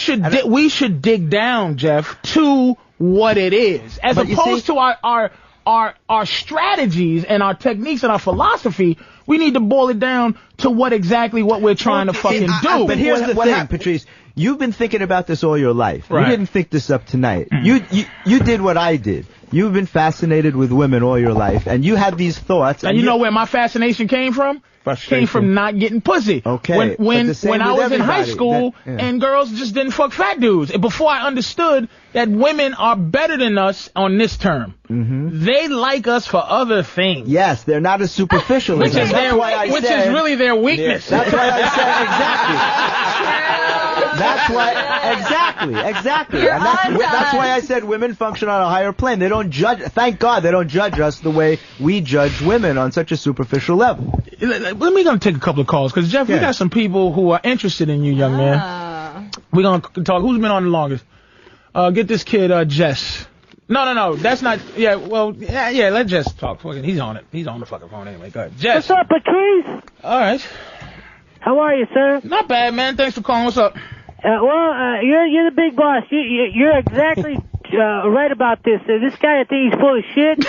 S1: should dig down, Jeff, to what it is, as opposed to our strategies and our techniques and our philosophy. We need to boil it down to what we're trying to fucking do.
S4: But here's the thing, Patrice. You've been thinking about this all your life.
S1: Right.
S4: You didn't think this up tonight. You did what I did. You've been fascinated with women all your life, and you have these thoughts.
S1: And you know where my fascination came from?
S3: Frustration.
S1: Came from not getting pussy.
S4: Okay.
S1: When I was in high school
S4: yeah.
S1: and girls just didn't fuck fat dudes. And before I understood that women are better than us on this term.
S4: Mm-hmm.
S1: They like us for other things.
S4: Yes, they're not as superficial
S1: Which
S4: as
S1: is
S4: us.
S1: which is really their weakness.
S4: That's why I said exactly. That's why exactly.
S6: You're
S4: And that's
S6: on
S4: why I said women function on a higher plane. They don't judge. Thank God they don't judge us the way we judge women on such a superficial level.
S1: Let me gonna take a couple of calls because Jeff, we got some people who are interested in you, young man. We're gonna talk. Who's been on the longest? Get this kid, Jess. No, that's not. Yeah, well, yeah. Let Jess talk. He's on it. He's on the fucking phone anyway. Go ahead, Jess.
S8: What's up, Patrice?
S1: All right.
S8: How are you, sir?
S1: Not bad, man. Thanks for calling. What's up?
S8: You're the big boss. You're exactly right about this. This guy, I think he's full of shit.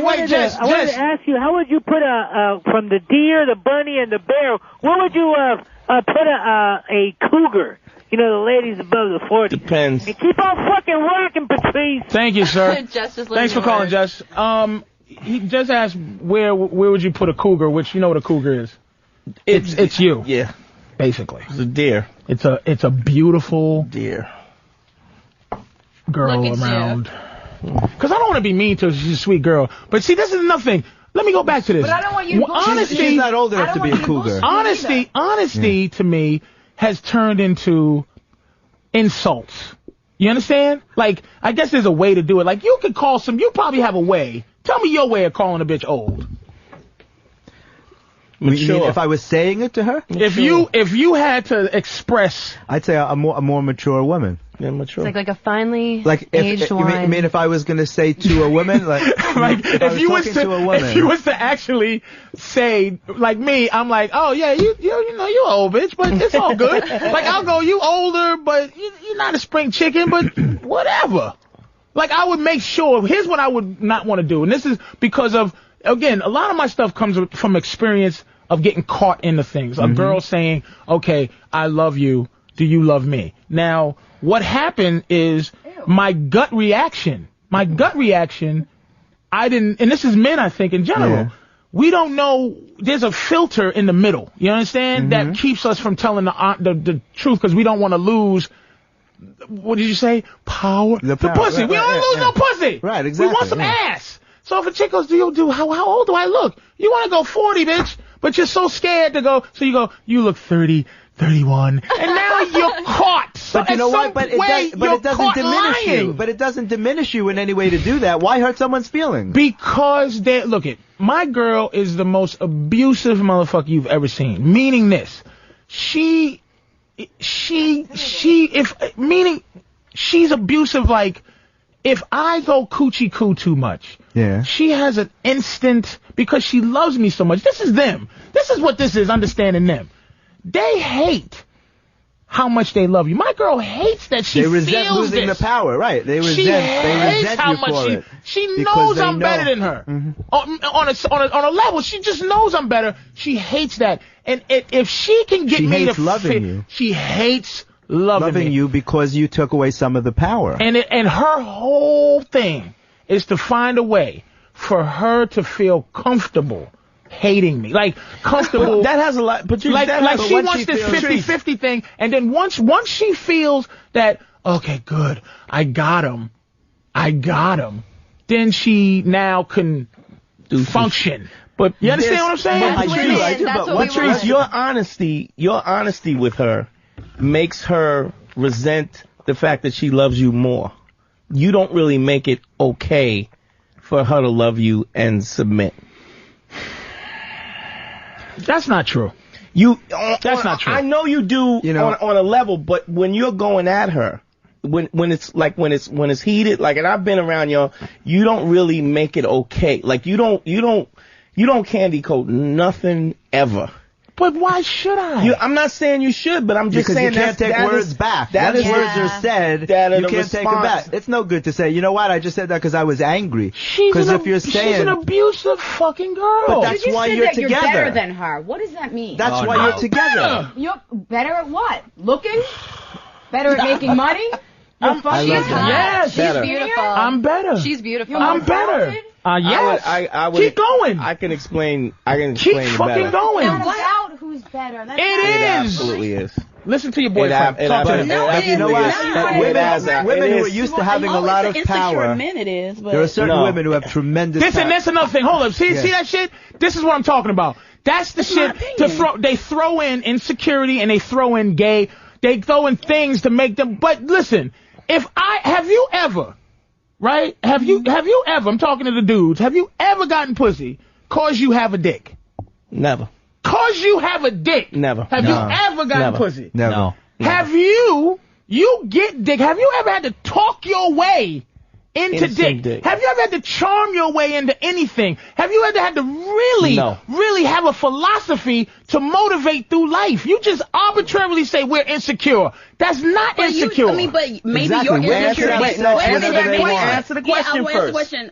S1: Wait, Jess.
S8: I wanted to ask you, how would you put from the deer, the bunny, and the bear? What would you put a cougar? You know, the ladies above the 40.
S3: Depends.
S8: And keep on fucking rocking, Patrice.
S1: Thank you, sir.
S6: Jess just
S1: Thanks for calling, Jess. He just asked where would you put a cougar, which you know what a cougar is. It's you.
S3: Yeah.
S1: Basically.
S3: It's a deer.
S1: It's a beautiful
S3: Deer.
S1: girl
S6: Look at
S1: around. Because I don't want to be mean to her. She's a sweet girl. But see, this is another thing. Let me go back to this.
S7: But I don't want you to
S1: honesty,
S4: She's not old enough to be a cougar.
S1: Honesty to me has turned into insults. You understand? Like, I guess there's a way to do it. Like, you could call you probably have a way. Tell me your way of calling a bitch old.
S4: You mean if I was saying it to her?
S1: If you had to express,
S4: I'd say a more mature woman.
S3: Yeah, mature.
S6: It's like a finely
S4: Like
S6: aged wine.
S4: you mean if I was going to say to a woman, like
S1: if you was to actually say, like me, I'm like, oh yeah, you know you're old bitch, but it's all good. Like I'll go, you older, but you're not a spring chicken, but whatever. Like I would make sure. Here's what I would not want to do, and this is because of, again, a lot of my stuff comes from experience of getting caught into things. A girl saying, okay, I love you. Do you love me? Now, what happened is my gut reaction, I didn't, and this is men, I think, in general. Yeah. We don't know, there's a filter in the middle, you understand? That keeps us from telling the truth because we don't want to lose, what did you say? Power? The pussy.
S4: Right,
S1: we don't lose no pussy.
S4: Right, exactly.
S1: We want some ass. So if a chick goes, how old do I look? You want to go 40, bitch, but you're so scared to go, so you go, you look 30, 31, and now you're caught.
S4: But you know what? But it doesn't diminish you. But it doesn't diminish you in any way to do that. Why hurt someone's feelings?
S1: Because my girl is the most abusive motherfucker you've ever seen. Meaning this, she's abusive. Like, if I go coochie coo too much, she has an instant, because she loves me so much. This is them. This is what this is. Understanding them. They hate how much they love you. My girl hates that she
S4: resent
S1: feels
S4: losing the power, right? They resent
S1: how
S4: you
S1: much
S4: for it.
S1: She knows I'm better than her. On a level, she just knows I'm better. She hates that. And if she can get me to
S4: loving you.
S1: She hates loving
S4: you because you took away some of the power.
S1: And her whole thing is to find a way for her to feel comfortable hating me, like comfortable.
S3: That has a lot, but
S1: she wants this 50-50 thing, and then once she feels that, okay, good, I got him, then she now can function. But you understand what I'm saying?
S3: I do. But Patrice, your honesty with her makes her resent the fact that she loves you more. You don't really make it okay for her to love you and submit.
S1: That's not true. That's not true.
S3: I know you do on a level, but when you're going at her, when it's heated, like, and I've been around y'all, you don't really make it okay. Like, you don't candy coat nothing ever.
S1: But why should I?
S3: I'm not saying you should, but I'm just saying
S4: you can't take words back. Once words are said, you can't take them back. It's no good to say, you know what, I just said that because I was angry. Because if you're saying...
S1: She's an abusive fucking girl.
S4: But that's why you're together.
S7: You're better than her. What does that mean?
S4: That's why you're together.
S7: You're better at what? Looking? Better at making money?
S1: She's
S6: beautiful.
S1: I'm better.
S6: She's beautiful.
S1: I'm better. Yes.
S3: I would
S1: keep going.
S3: I can explain.
S1: Keep fucking going.
S7: It's about who's better.
S1: It is.
S3: Absolutely is.
S1: Listen to your boyfriend. Talk to him.
S4: But you know what? Women who are used to having a lot of power.
S5: Men it is, but
S4: there are certain women who have tremendous power.
S1: That's another thing. Hold up. See that shit? This is what I'm talking about. That's the shit they throw in insecurity and they throw in gay. They throw in things to make them. But listen, have you ever, right? Have you ever? I'm talking to the dudes. Have you ever gotten pussy cause you have a dick?
S3: Never.
S1: Cause you have a dick.
S3: Never.
S1: Have you ever gotten pussy?
S4: Never. No.
S1: Have you get dick? Have you ever had to talk your way into dick? Have you ever had to charm your way into anything? Have you ever had to really have a philosophy to motivate through life? You just arbitrarily say we're insecure. That's not insecure.
S5: But maybe you're insecure.
S3: Answer the question first.
S5: The question.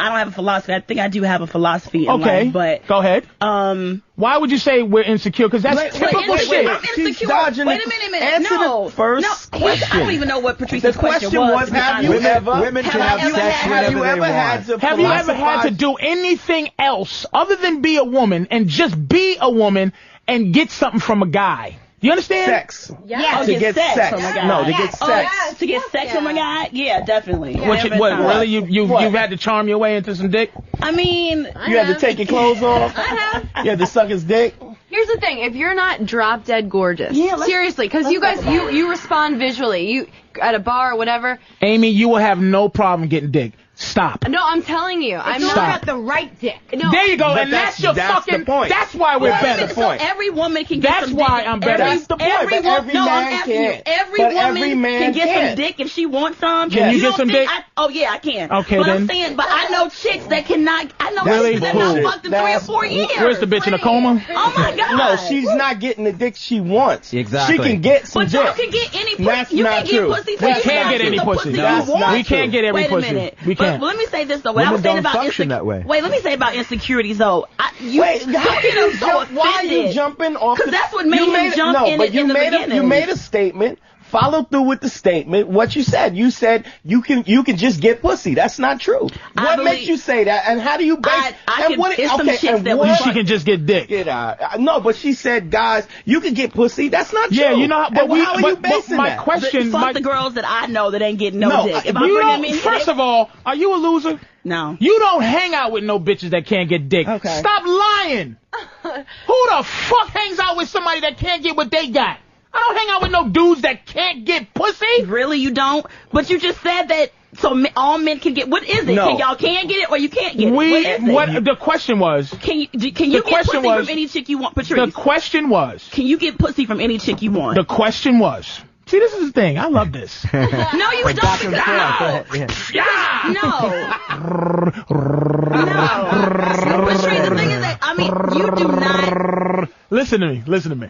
S5: I don't have a philosophy. I think I do have a philosophy in life, but...
S1: Go ahead. Why would you say we're insecure? Because that's typical shit.
S5: I'm insecure. Wait a minute.
S3: Answer the first question.
S5: I don't even know what Patrice's question
S3: was. Have you ever...
S4: Women can have sex whenever they want.
S1: Have you ever had to do anything else other than be a woman and just be a woman and get something from a guy? You understand?
S3: Sex.
S5: Yeah.
S3: To get sex
S5: from a guy.
S3: No, to get sex.
S5: To get sex from a guy? Yeah, definitely.
S1: What really? You've had to charm your way into some dick?
S5: I mean...
S3: You had to take your clothes off?
S6: I have.
S3: You had to suck his dick?
S6: Here's the thing. If you're not drop dead gorgeous, seriously, because you guys, you respond visually. You at a bar or whatever.
S1: Amy, you will have no problem getting dick. Stop.
S6: No, I'm telling you. I'm not
S7: got the right dick.
S6: No.
S1: There you go, and that's your fucking...
S3: the point.
S1: That's why we're better.
S5: So every woman can get some dick.
S1: That's why I'm better.
S3: That's the point, but every man can't.
S5: Every woman can get some dick if she wants some.
S1: Can you get some dick?
S5: I can.
S1: Okay,
S5: but
S1: then.
S5: I'm saying, but I know chicks that cannot... I know
S1: really?
S5: chicks that not fucked in 3 or 4 years.
S1: Where's the bitch in a coma?
S5: Oh, my God.
S3: No, she's not getting the dick she wants.
S4: Exactly.
S3: She can get some
S5: dick.
S3: dick.
S5: But you can get any pussy.
S3: That's
S5: You
S3: not
S5: can
S3: true.
S5: get pussy.
S1: We can't get any pussy. We can't get every pussy.
S5: Wait a minute.
S1: We can't.
S5: But let me say this, though. What I was saying about let me say about insecurities, though.
S3: Why are you jumping off?
S5: Because that's what made him jump in the beginning.
S3: You made a statement. Follow through with the statement. What you said. You said you can just get pussy. That's not true. What makes you say that? And how do you base?
S1: She can just get dick.
S3: Get out. No, but she said, guys, you can get pussy. That's not true.
S1: Yeah, you know. But
S3: how are you basing
S1: my
S3: that?
S1: question.
S5: Fuck the girls that I know that ain't getting no dick. If I bring them in,
S1: first of all, are you a loser?
S5: No.
S1: You don't hang out with no bitches that can't get dick.
S5: Okay.
S1: Stop lying. Who the fuck hangs out with somebody that can't get what they got? I don't hang out with no dudes that can't get pussy.
S5: Really, you don't? But you just said that all men can get. What is it?
S3: No.
S5: Y'all can get it or you can't get it?
S1: The question was.
S5: Can you get pussy from any chick you want, Patrice?
S1: The question was.
S5: Can you get pussy from any chick you want?
S1: The question was. See, this is the thing. I love this.
S5: No, you don't. No. Patrice, the thing is that you do not.
S1: Listen to me.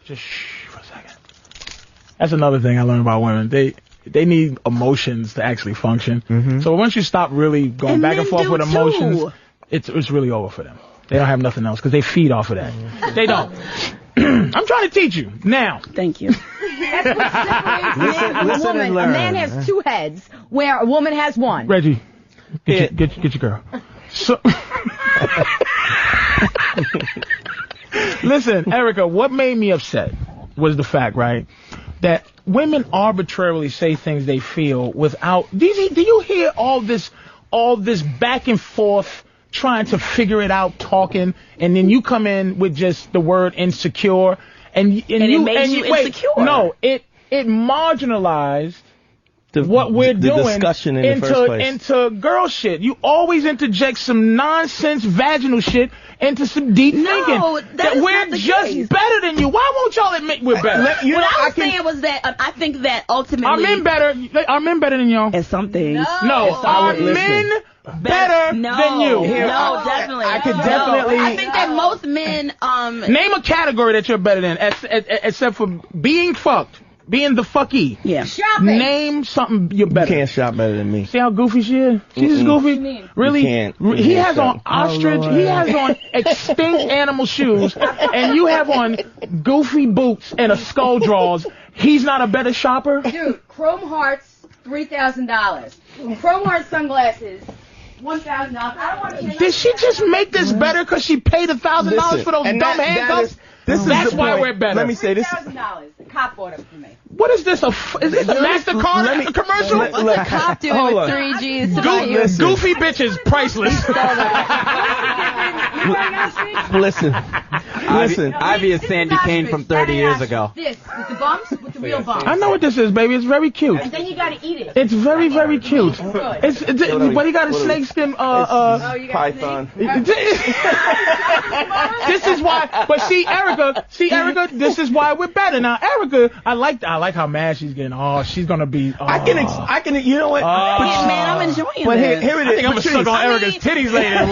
S1: Just shh for a second. That's another thing I learned about women. They need emotions to actually function. Mm-hmm. So once you stop really going back and forth with emotions, it's really over for them. They don't have nothing else because they feed off of that. Mm-hmm. They don't. I'm trying to teach you now.
S5: Thank you.
S7: That's what separates a woman. A man has 2 heads, where a woman has 1.
S1: Reggie, get your girl. So, listen, Erika, what made me upset was the fact, right, that women arbitrarily say things they feel without. Do you hear all this back and forth? Trying to figure it out, talking, and then you come in with just the word insecure, and
S5: it made you insecure.
S1: No, it marginalized what we're doing
S3: discussion in the first place.
S1: into girl shit. You always interject some nonsense vaginal shit into some deep thinking that we're just better than you. Why won't y'all admit we're better?
S5: What I was saying was that I think that ultimately
S1: are men better than y'all
S5: at some things.
S1: No, are men better than you?
S5: No, definitely.
S3: I could definitely.
S5: I think that most men.
S1: Name a category that you're better than, except for being fucked. Being the fucky.
S5: Yeah.
S7: Shopping.
S1: Name something you're better.
S3: You can't shop better than me.
S1: See how goofy she is? She's just goofy? Really? He has on ostrich, he has on extinct animal shoes, and you have on goofy boots and a skull drawers. He's not a better shopper?
S7: Dude, Chrome Hearts, $3,000. Chrome Hearts sunglasses, $1,000. I don't want to.
S1: Did she just make this better because she paid $1,000 for those dumb handcuffs? That's why we're better.
S3: Let me say this.
S7: $3,000. The cop bought it for me.
S1: What is this? Is this a MasterCard commercial?
S6: What's a cop doing with 3 G's to buy you?
S1: Goofy bitches, priceless.
S3: Listen.
S9: Ivy is Sandy Kane from 30 years ago.
S7: This, with the bumps, with the real bumps.
S1: I know what this is, baby. It's very cute.
S7: And then you gotta eat it.
S1: It's very, very cute. What you got a snakeskin?
S3: Python.
S1: This is why. But see, Erika. This is why we're better now. Erika, I like how mad she's getting. Oh, she's gonna be. Oh.
S3: I can. You know what?
S5: Man, I'm enjoying
S3: But
S5: this.
S3: here it is.
S1: I think I'm gonna suck on Erika's titties later.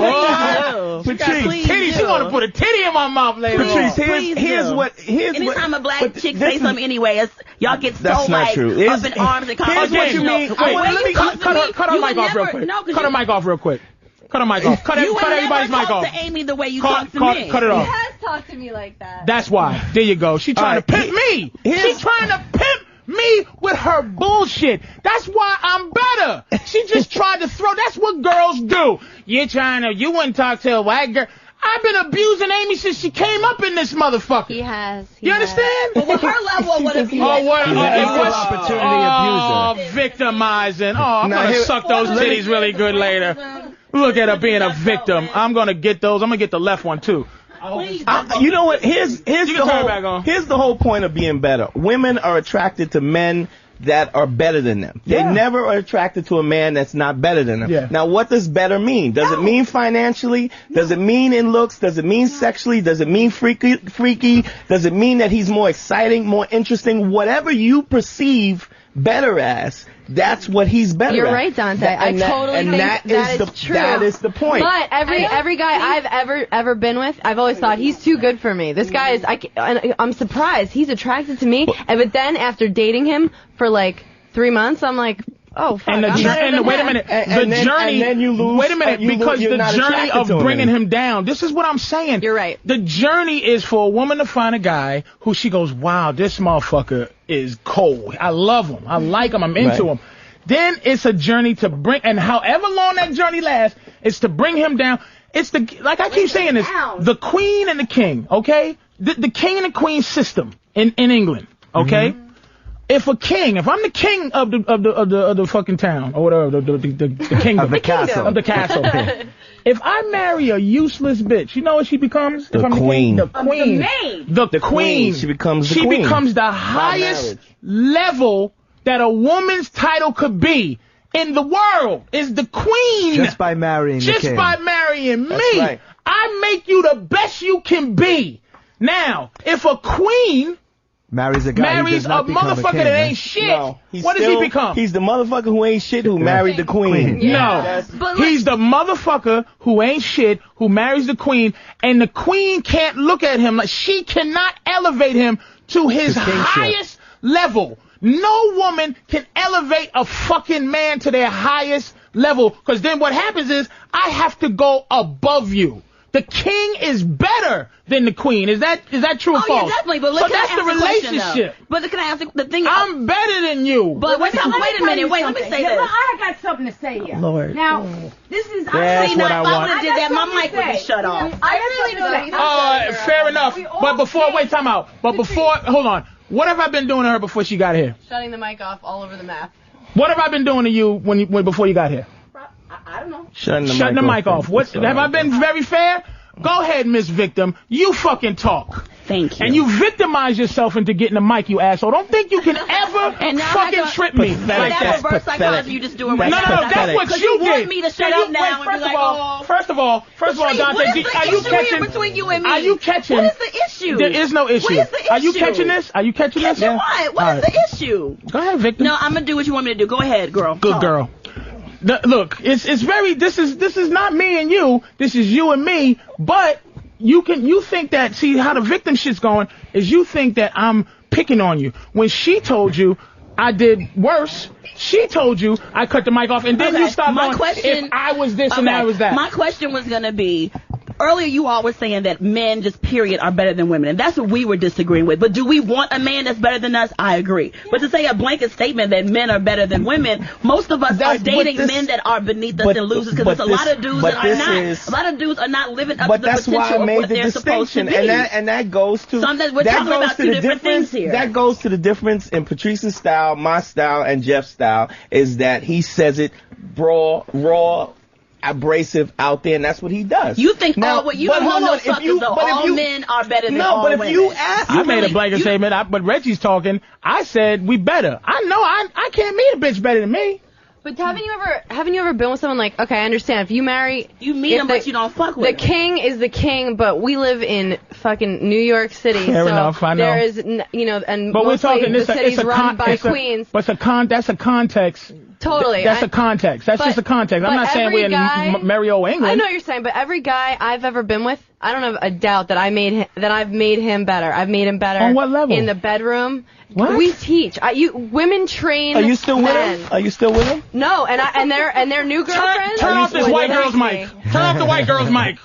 S3: Patrice,
S1: titties. She wanna put a titty in my mouth later.
S3: Patrice, here's what.
S5: Anytime a black chick say something anyway, y'all get so
S3: that's not
S5: like
S3: true.
S5: up in arms and
S3: Here's what you mean.
S1: Let me cut her mic off real quick. Cut her mic off real quick. Cut her mic off. Cut everybody's mic off.
S5: To Amy the way you talk to me.
S1: Cut it off.
S6: He has talked to me like that.
S1: That's why. There you go. She trying to pimp me. She's trying to pimp me with her bullshit. That's why I'm better. She just tried to throw. That's what girls do. You wouldn't talk to a white girl. I've been abusing Amy since she came up in this motherfucker.
S6: He has.
S1: You understand?
S5: But with her level, what if he
S1: victimizing. Oh, I'm going to suck those titties really good later. Look at her being a victim. I'm going to get those. I'm going to get the left one, too.
S3: You know what? Here's the whole point of being better. Women are attracted to men that are better than them. They never are attracted to a man that's not better than them. Yeah. Now, what does better mean? Does it mean financially? Does it mean in looks? Does it mean sexually? Does it mean freaky? Does it mean that he's more exciting, more interesting? Whatever you perceive better as, that's what he's better at.
S6: You're right, Dante. I totally think that is true.
S3: That is the point.
S6: But every guy I've ever been with, I've always thought he's too good for me. This guy is. I'm surprised he's attracted to me. But then after dating him for like 3 months, I'm like, oh fuck.
S1: Wait a minute. Because the journey of bringing him down. This is what I'm saying.
S6: You're right.
S1: The journey is for a woman to find a guy who she goes, wow, this motherfucker is cold. I love him. I like him. I'm into him. Then it's a journey to bring, and however long that journey lasts, it's to bring him down. It's like I keep saying this, the queen and the king, okay? The king and the queen system in England, okay? Mm-hmm. If I'm the king of the fucking town or whatever, the kingdom
S4: of the
S1: castle, if I marry a useless bitch, you know what she becomes?
S3: The queen.
S1: The queen. She becomes the queen. She becomes the highest level that a woman's title could be in the world. Is the queen.
S4: Just by marrying the king.
S1: Just by marrying me. That's right. I make you the best you can be. Now, if a queen
S4: marries a
S1: motherfucker that ain't shit. No, what does he become?
S3: He's the motherfucker who ain't shit who married the queen.
S1: Yeah. No, he's the motherfucker who ain't shit who marries the queen, and the queen can't look at him like she cannot elevate him to his highest level. No woman can elevate a fucking man to their highest level, because then what happens is I have to go above you. The king is better than the queen. Is that true or false?
S5: Yeah, definitely. But look,
S1: so that's the relationship.
S5: But can I ask the thing?
S1: I'm better than you.
S5: But wait a minute. Wait, let me say this.
S7: I got something to say here.
S5: Lord.
S7: Now, this is.
S1: That's what I want.
S5: If I would have did that, my mic would be shut off.
S7: I really don't.
S1: Fair enough. But time out. But before, hold on. What have I been doing to her before she got here?
S6: Shutting the mic off all over the map.
S1: What have I been doing to you before you got here?
S7: I don't know.
S3: Shutting the mic off.
S1: What have I been very fair? Go ahead, Miss Victim. You fucking talk.
S5: Thank you.
S1: And you victimize yourself into getting the mic, you asshole. Don't think you can ever fucking trip me like that.
S5: Reverse psychology you just doing right now.
S1: No, that's what you did.
S5: You want me to shut up now and be like, oh.
S1: First of all, Dante, are you catching?
S5: Between you and me?
S1: Are you catching?
S5: What is the issue?
S1: There is no issue.
S5: What is the issue?
S1: Are you catching this? Are you catching this?
S5: Catching what? What is the issue?
S1: Go ahead, Victim.
S5: No, I'm gonna do what you want me to do. Go ahead, girl.
S1: Good girl. Look, it's very. This is not me and you. This is you and me. But you think that, see how the victim shit's going is you think that I'm picking on you when she told you I did worse. She told you I cut the mic off, and then you start going, if I was this and I was that.
S5: My question was going to be, earlier you all were saying that men just period are better than women, and that's what we were disagreeing with. But do we want a man that's better than us? I agree. But to say a blanket statement that men are better than women, most of us are dating men that are beneath us and losers, because there's a lot of dudes that are not. A lot of dudes are not living up to the potential of what they're supposed to be.
S3: And that goes to
S5: we're talking about two different things here.
S3: That goes to the difference in Patrice's style, my style, and Jeff's style, is that he says it raw, abrasive out there, and that's what he does.
S5: You think all men are better than all women? No, but if you ask,
S1: I made a blanket statement. But Reggie's talking. I said we better. I know I can't meet a bitch better than me.
S6: But haven't you ever been with someone like, okay, I understand, if you marry,
S5: you meet him, but you don't fuck with him.
S6: The king is the king, but we live in fucking New York City.
S1: Fair enough, I know.
S6: There is, and
S1: but we're talking,
S6: the city's run by queens.
S1: But that's a context.
S6: Totally.
S1: That's a context. That's just a context. I'm not saying we're in merry old England.
S6: I know what you're saying, but every guy I've ever been with, I don't have a doubt that I've made him better. I've made him better.
S1: On what level?
S6: In the bedroom.
S1: What?
S6: We teach. Women train.
S3: Are you still
S6: men.
S3: with him? Are you still with him?
S6: No, and their new girlfriends.
S1: Turn off this white girl's mic. Turn off the white girl's mic.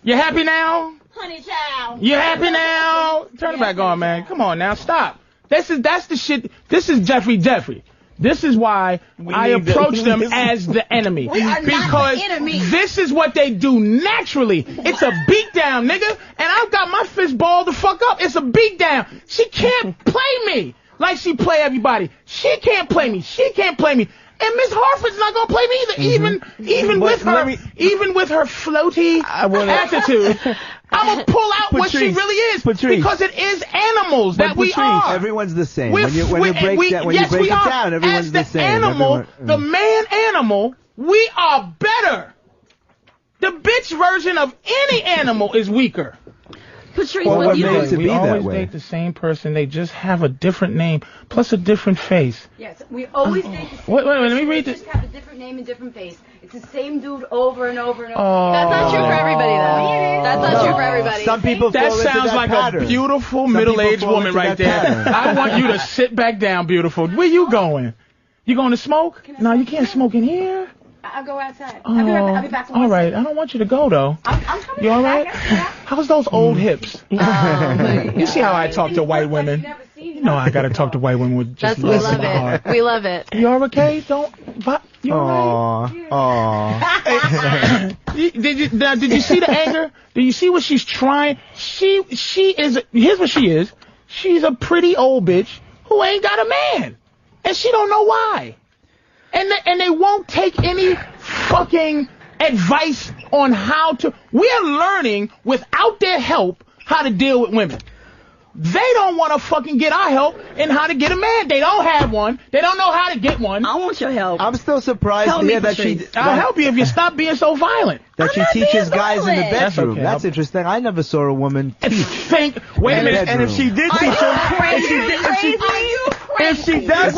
S1: You happy now?
S5: Honey child.
S1: You happy now? Turn it back on, man. Come on now, stop. That's the shit. This is Jeffrey. This is why I approach them as the enemy. Because this is what they do naturally. It's a beatdown, nigga. And I've got my fist balled the fuck up. It's a beatdown. She can't play me like she play everybody. She can't play me. And Miss Harford's not gonna play me either. Even with her floaty attitude. I'm gonna pull out what she really is, because it is animals that we are.
S4: Everyone's the same. When you break it down, everyone's the same.
S1: The man animal, we are better. The bitch version of any animal is weaker.
S5: Patrice,
S4: what makes it be
S1: we
S4: that
S1: always
S4: way?
S1: date the same person. They just have a different name plus a different face.
S7: Yes, we always date the same
S1: Wait, let me read this.
S7: Just have a different name and different face. It's the same dude over and over and over.
S1: Oh.
S6: That's not true for everybody, though. That's not true for everybody.
S4: Some people
S1: That
S4: fall into
S1: sounds
S4: that
S1: like
S4: pattern.
S1: a beautiful middle-aged woman right there. I want you to sit back down, beautiful. Where you going? You going to smoke? No, you can't smoke in here.
S7: I'll go outside.
S1: Oh,
S7: I'll be back.
S1: all right. I don't want you to go, though.
S7: I'm coming.
S1: You all right?
S7: Back.
S1: How's those old hips? You see how I talk to white women? You know I gotta talk to white women with just
S6: we love it. We love it.
S1: You all okay? You all right? Did you see the anger? Did you see what she's trying? She is. Here's what she is. She's a old bitch who ain't got a man, and she don't know why. And they won't take any fucking advice on how to. We're learning without their help how to deal with women. They don't want to fucking get our help in how to get a man. They don't have one. They don't know how to get one.
S5: I want your help.
S4: I'm still surprised to hear that she.
S1: I'll help you if you stop being so violent.
S4: That she teaches guys in the bedroom.
S1: That's okay.
S4: Interesting. I never saw a woman teach.
S1: Wait a minute.
S3: And if she did teach him, if she does,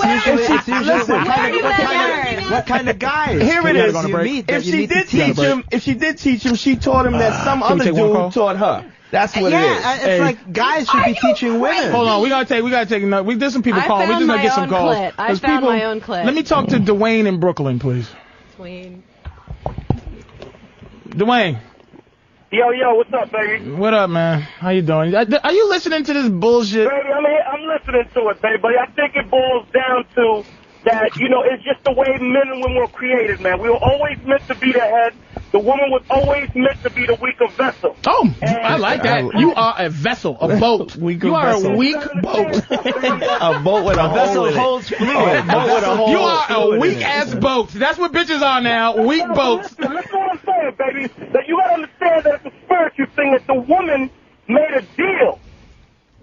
S4: what kind of guys?
S3: Here it is. If she did teach him, she taught him that some other dude taught her. That's what it is.
S4: It's like guys should be teaching women.
S1: Hold on, we gotta take another. There's some people calling. We're just gonna get some calls.
S6: I found my own clip.
S1: Let me talk to Dwayne in Brooklyn, please. Dwayne.
S10: Yo, what's up, baby?
S1: What up, man? How you doing? Are you listening to this bullshit?
S10: Baby, I'm listening to it, baby. But I think it boils down to that, it's just the way men and women were created, man. We were always meant to be the head. the woman was always meant to be the weaker vessel.
S1: Oh, I like that. You are a vessel, a boat. You are a weak boat.
S3: A boat with a vessel
S9: vessel holds fluid.
S3: A boat with a hole.
S1: You are a weak ass boat. That's what bitches are now. Weak boats.
S10: Listen what I'm saying, baby. That you gotta understand that it's a spiritual thing. That the woman made a deal.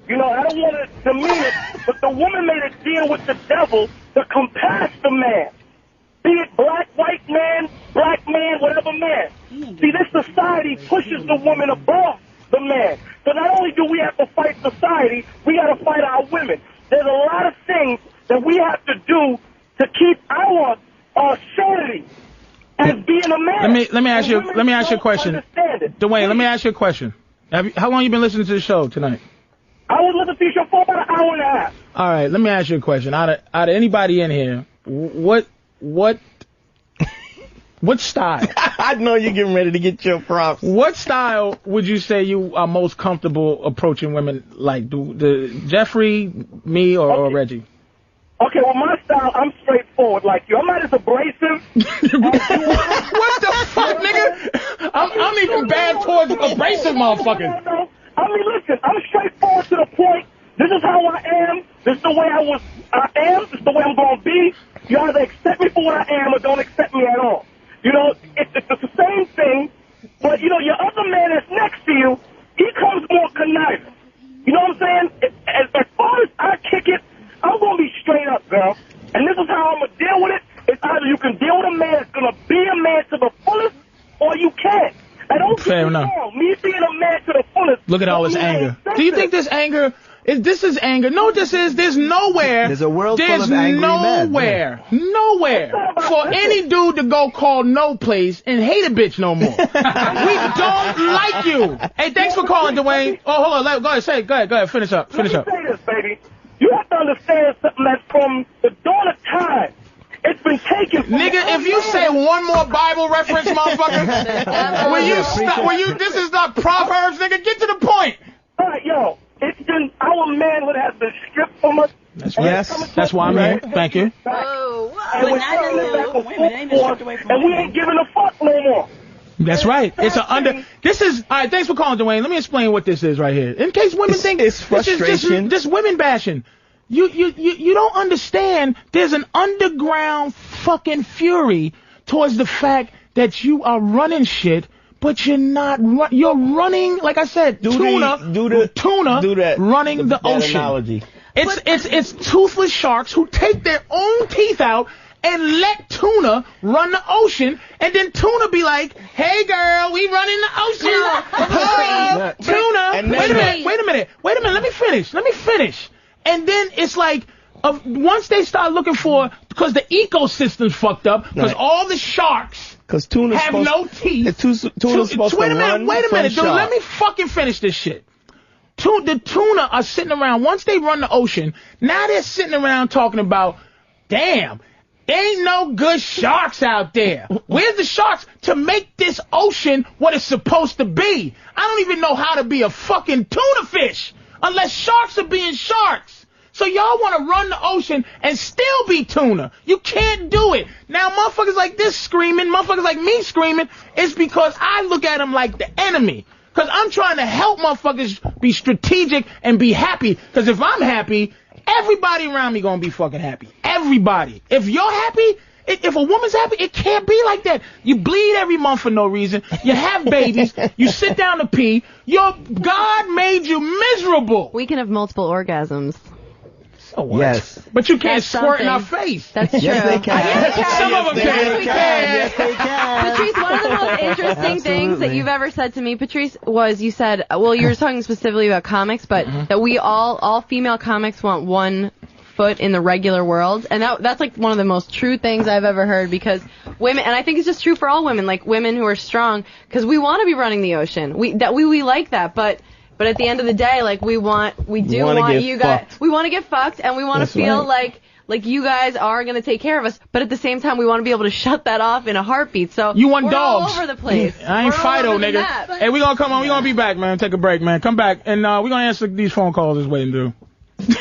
S10: You know, I don't want to demean it, but the woman made a deal with the devil to compass the man. Be it black, white man, whatever man. See, this society pushes the woman above the man. So not only do we have to fight society, we got to fight our women. There's a lot of things that we have to do to keep our sanity as being a man.
S1: Let me ask you a question. Dwayne, let me ask you a question. How long you been listening to the show tonight?
S10: I was listening to your show for about an hour and a half.
S1: All right, let me ask you a question. Out of anybody in here, what style?
S3: I know you're getting ready to get your props.
S1: What style would you say you are most comfortable approaching women like? The Jeffrey, me, or Reggie?
S10: Okay, well, my style, I'm straightforward like you. I'm not as abrasive.
S1: What the fuck, nigga? I'm even bad towards abrasive motherfuckers.
S10: No. I mean, listen, I'm straightforward to the point. This is how I am. This is the way I am. This is the way I'm going to be. You either accept me for what I am or don't accept me at all. You know, it's the same thing, but, you know, your other man that's next to you, he comes more conniving. You know what I'm saying? As far as I kick it, I'm going to be straight up, girl. And this is how I'm going to deal with it. It's either you can deal with a man that's going to be a man to the fullest, or you can't. I don't
S1: Fair enough.
S10: Me being a man to the fullest.
S1: Look at all this anger. Do you think this anger... This is anger. No, this is. There's nowhere.
S4: There's a world full of angry men.
S1: Nowhere for any dude to go call no place and hate a bitch no more. We don't like you. Hey, thanks for calling, Dwayne. Oh, hold on. Go ahead. Finish up.
S10: Let me say this, baby. You have to understand something that's from the dawn of time. It's been taken from
S1: nigga, if you say one more Bible reference, motherfucker, will you this is not Proverbs, nigga. Get to the point.
S10: All right, yo. It's been, our manhood has been stripped from us.
S1: That's right. Yes. That's why I'm here. Thank you.
S10: And we ain't giving a fuck no more.
S1: That's right. It's this is, alright, thanks for calling, Dwayne. Let me explain what this is right here. In case women think
S3: it's frustration.
S1: This women bashing. You don't understand there's an underground fucking fury towards the fact that you are running shit. But you're not. You're running, like I said, tuna running the ocean.
S3: Analogy.
S1: It's toothless sharks who take their own teeth out and let tuna run the ocean, and then tuna be like, "Hey girl, we running the ocean." Oh, tuna. Wait a minute. Let me finish. And then it's like, once they start looking for, because the ecosystem's fucked up, because all the sharks.
S3: Because tuna's
S1: have no teeth.
S3: Tuna's supposed to run.
S1: Wait a minute, dude. Let me fucking finish this shit. The tuna are sitting around. Once they run the ocean, now they're sitting around talking about, damn, ain't no good sharks out there. Where's the sharks to make this ocean what it's supposed to be? I don't even know how to be a fucking tuna fish unless sharks are being sharks. So y'all want to run the ocean and still be tuna. You can't do it. Now, motherfuckers like this screaming, motherfuckers like me screaming, it's because I look at them like the enemy. Because I'm trying to help motherfuckers be strategic and be happy. Because if I'm happy, everybody around me going to be fucking happy. Everybody. If you're happy, if a woman's happy, it can't be like that. You bleed every month for no reason. You have babies. You sit down to pee. God made you miserable.
S6: We can have multiple orgasms.
S1: So what?
S3: Yes.
S1: But you can't squirt in our face.
S6: That's true.
S3: Yes, they can.
S1: Some of them can.
S3: Yes, they can.
S6: Patrice, one of the most interesting things that you've ever said to me, Patrice, was you said, well, you were talking specifically about comics, but that we all female comics want one foot in the regular world, and that's like one of the most true things I've ever heard, because women, and I think it's just true for all women, like women who are strong, because we want to be running the ocean. We like that, but at the end of the day, like we want you guys, we want to get fucked, and we want to feel like you guys are going to take care of us, but at the same time, we want to be able to shut that off in a heartbeat. So
S1: you want
S6: we're
S1: dogs
S6: all over the place.
S1: I ain't Fido, nigga. Hey, we gonna come on. We gonna be back, man. Take a break, man. Come back, and we gonna answer these phone calls. Is waiting to do.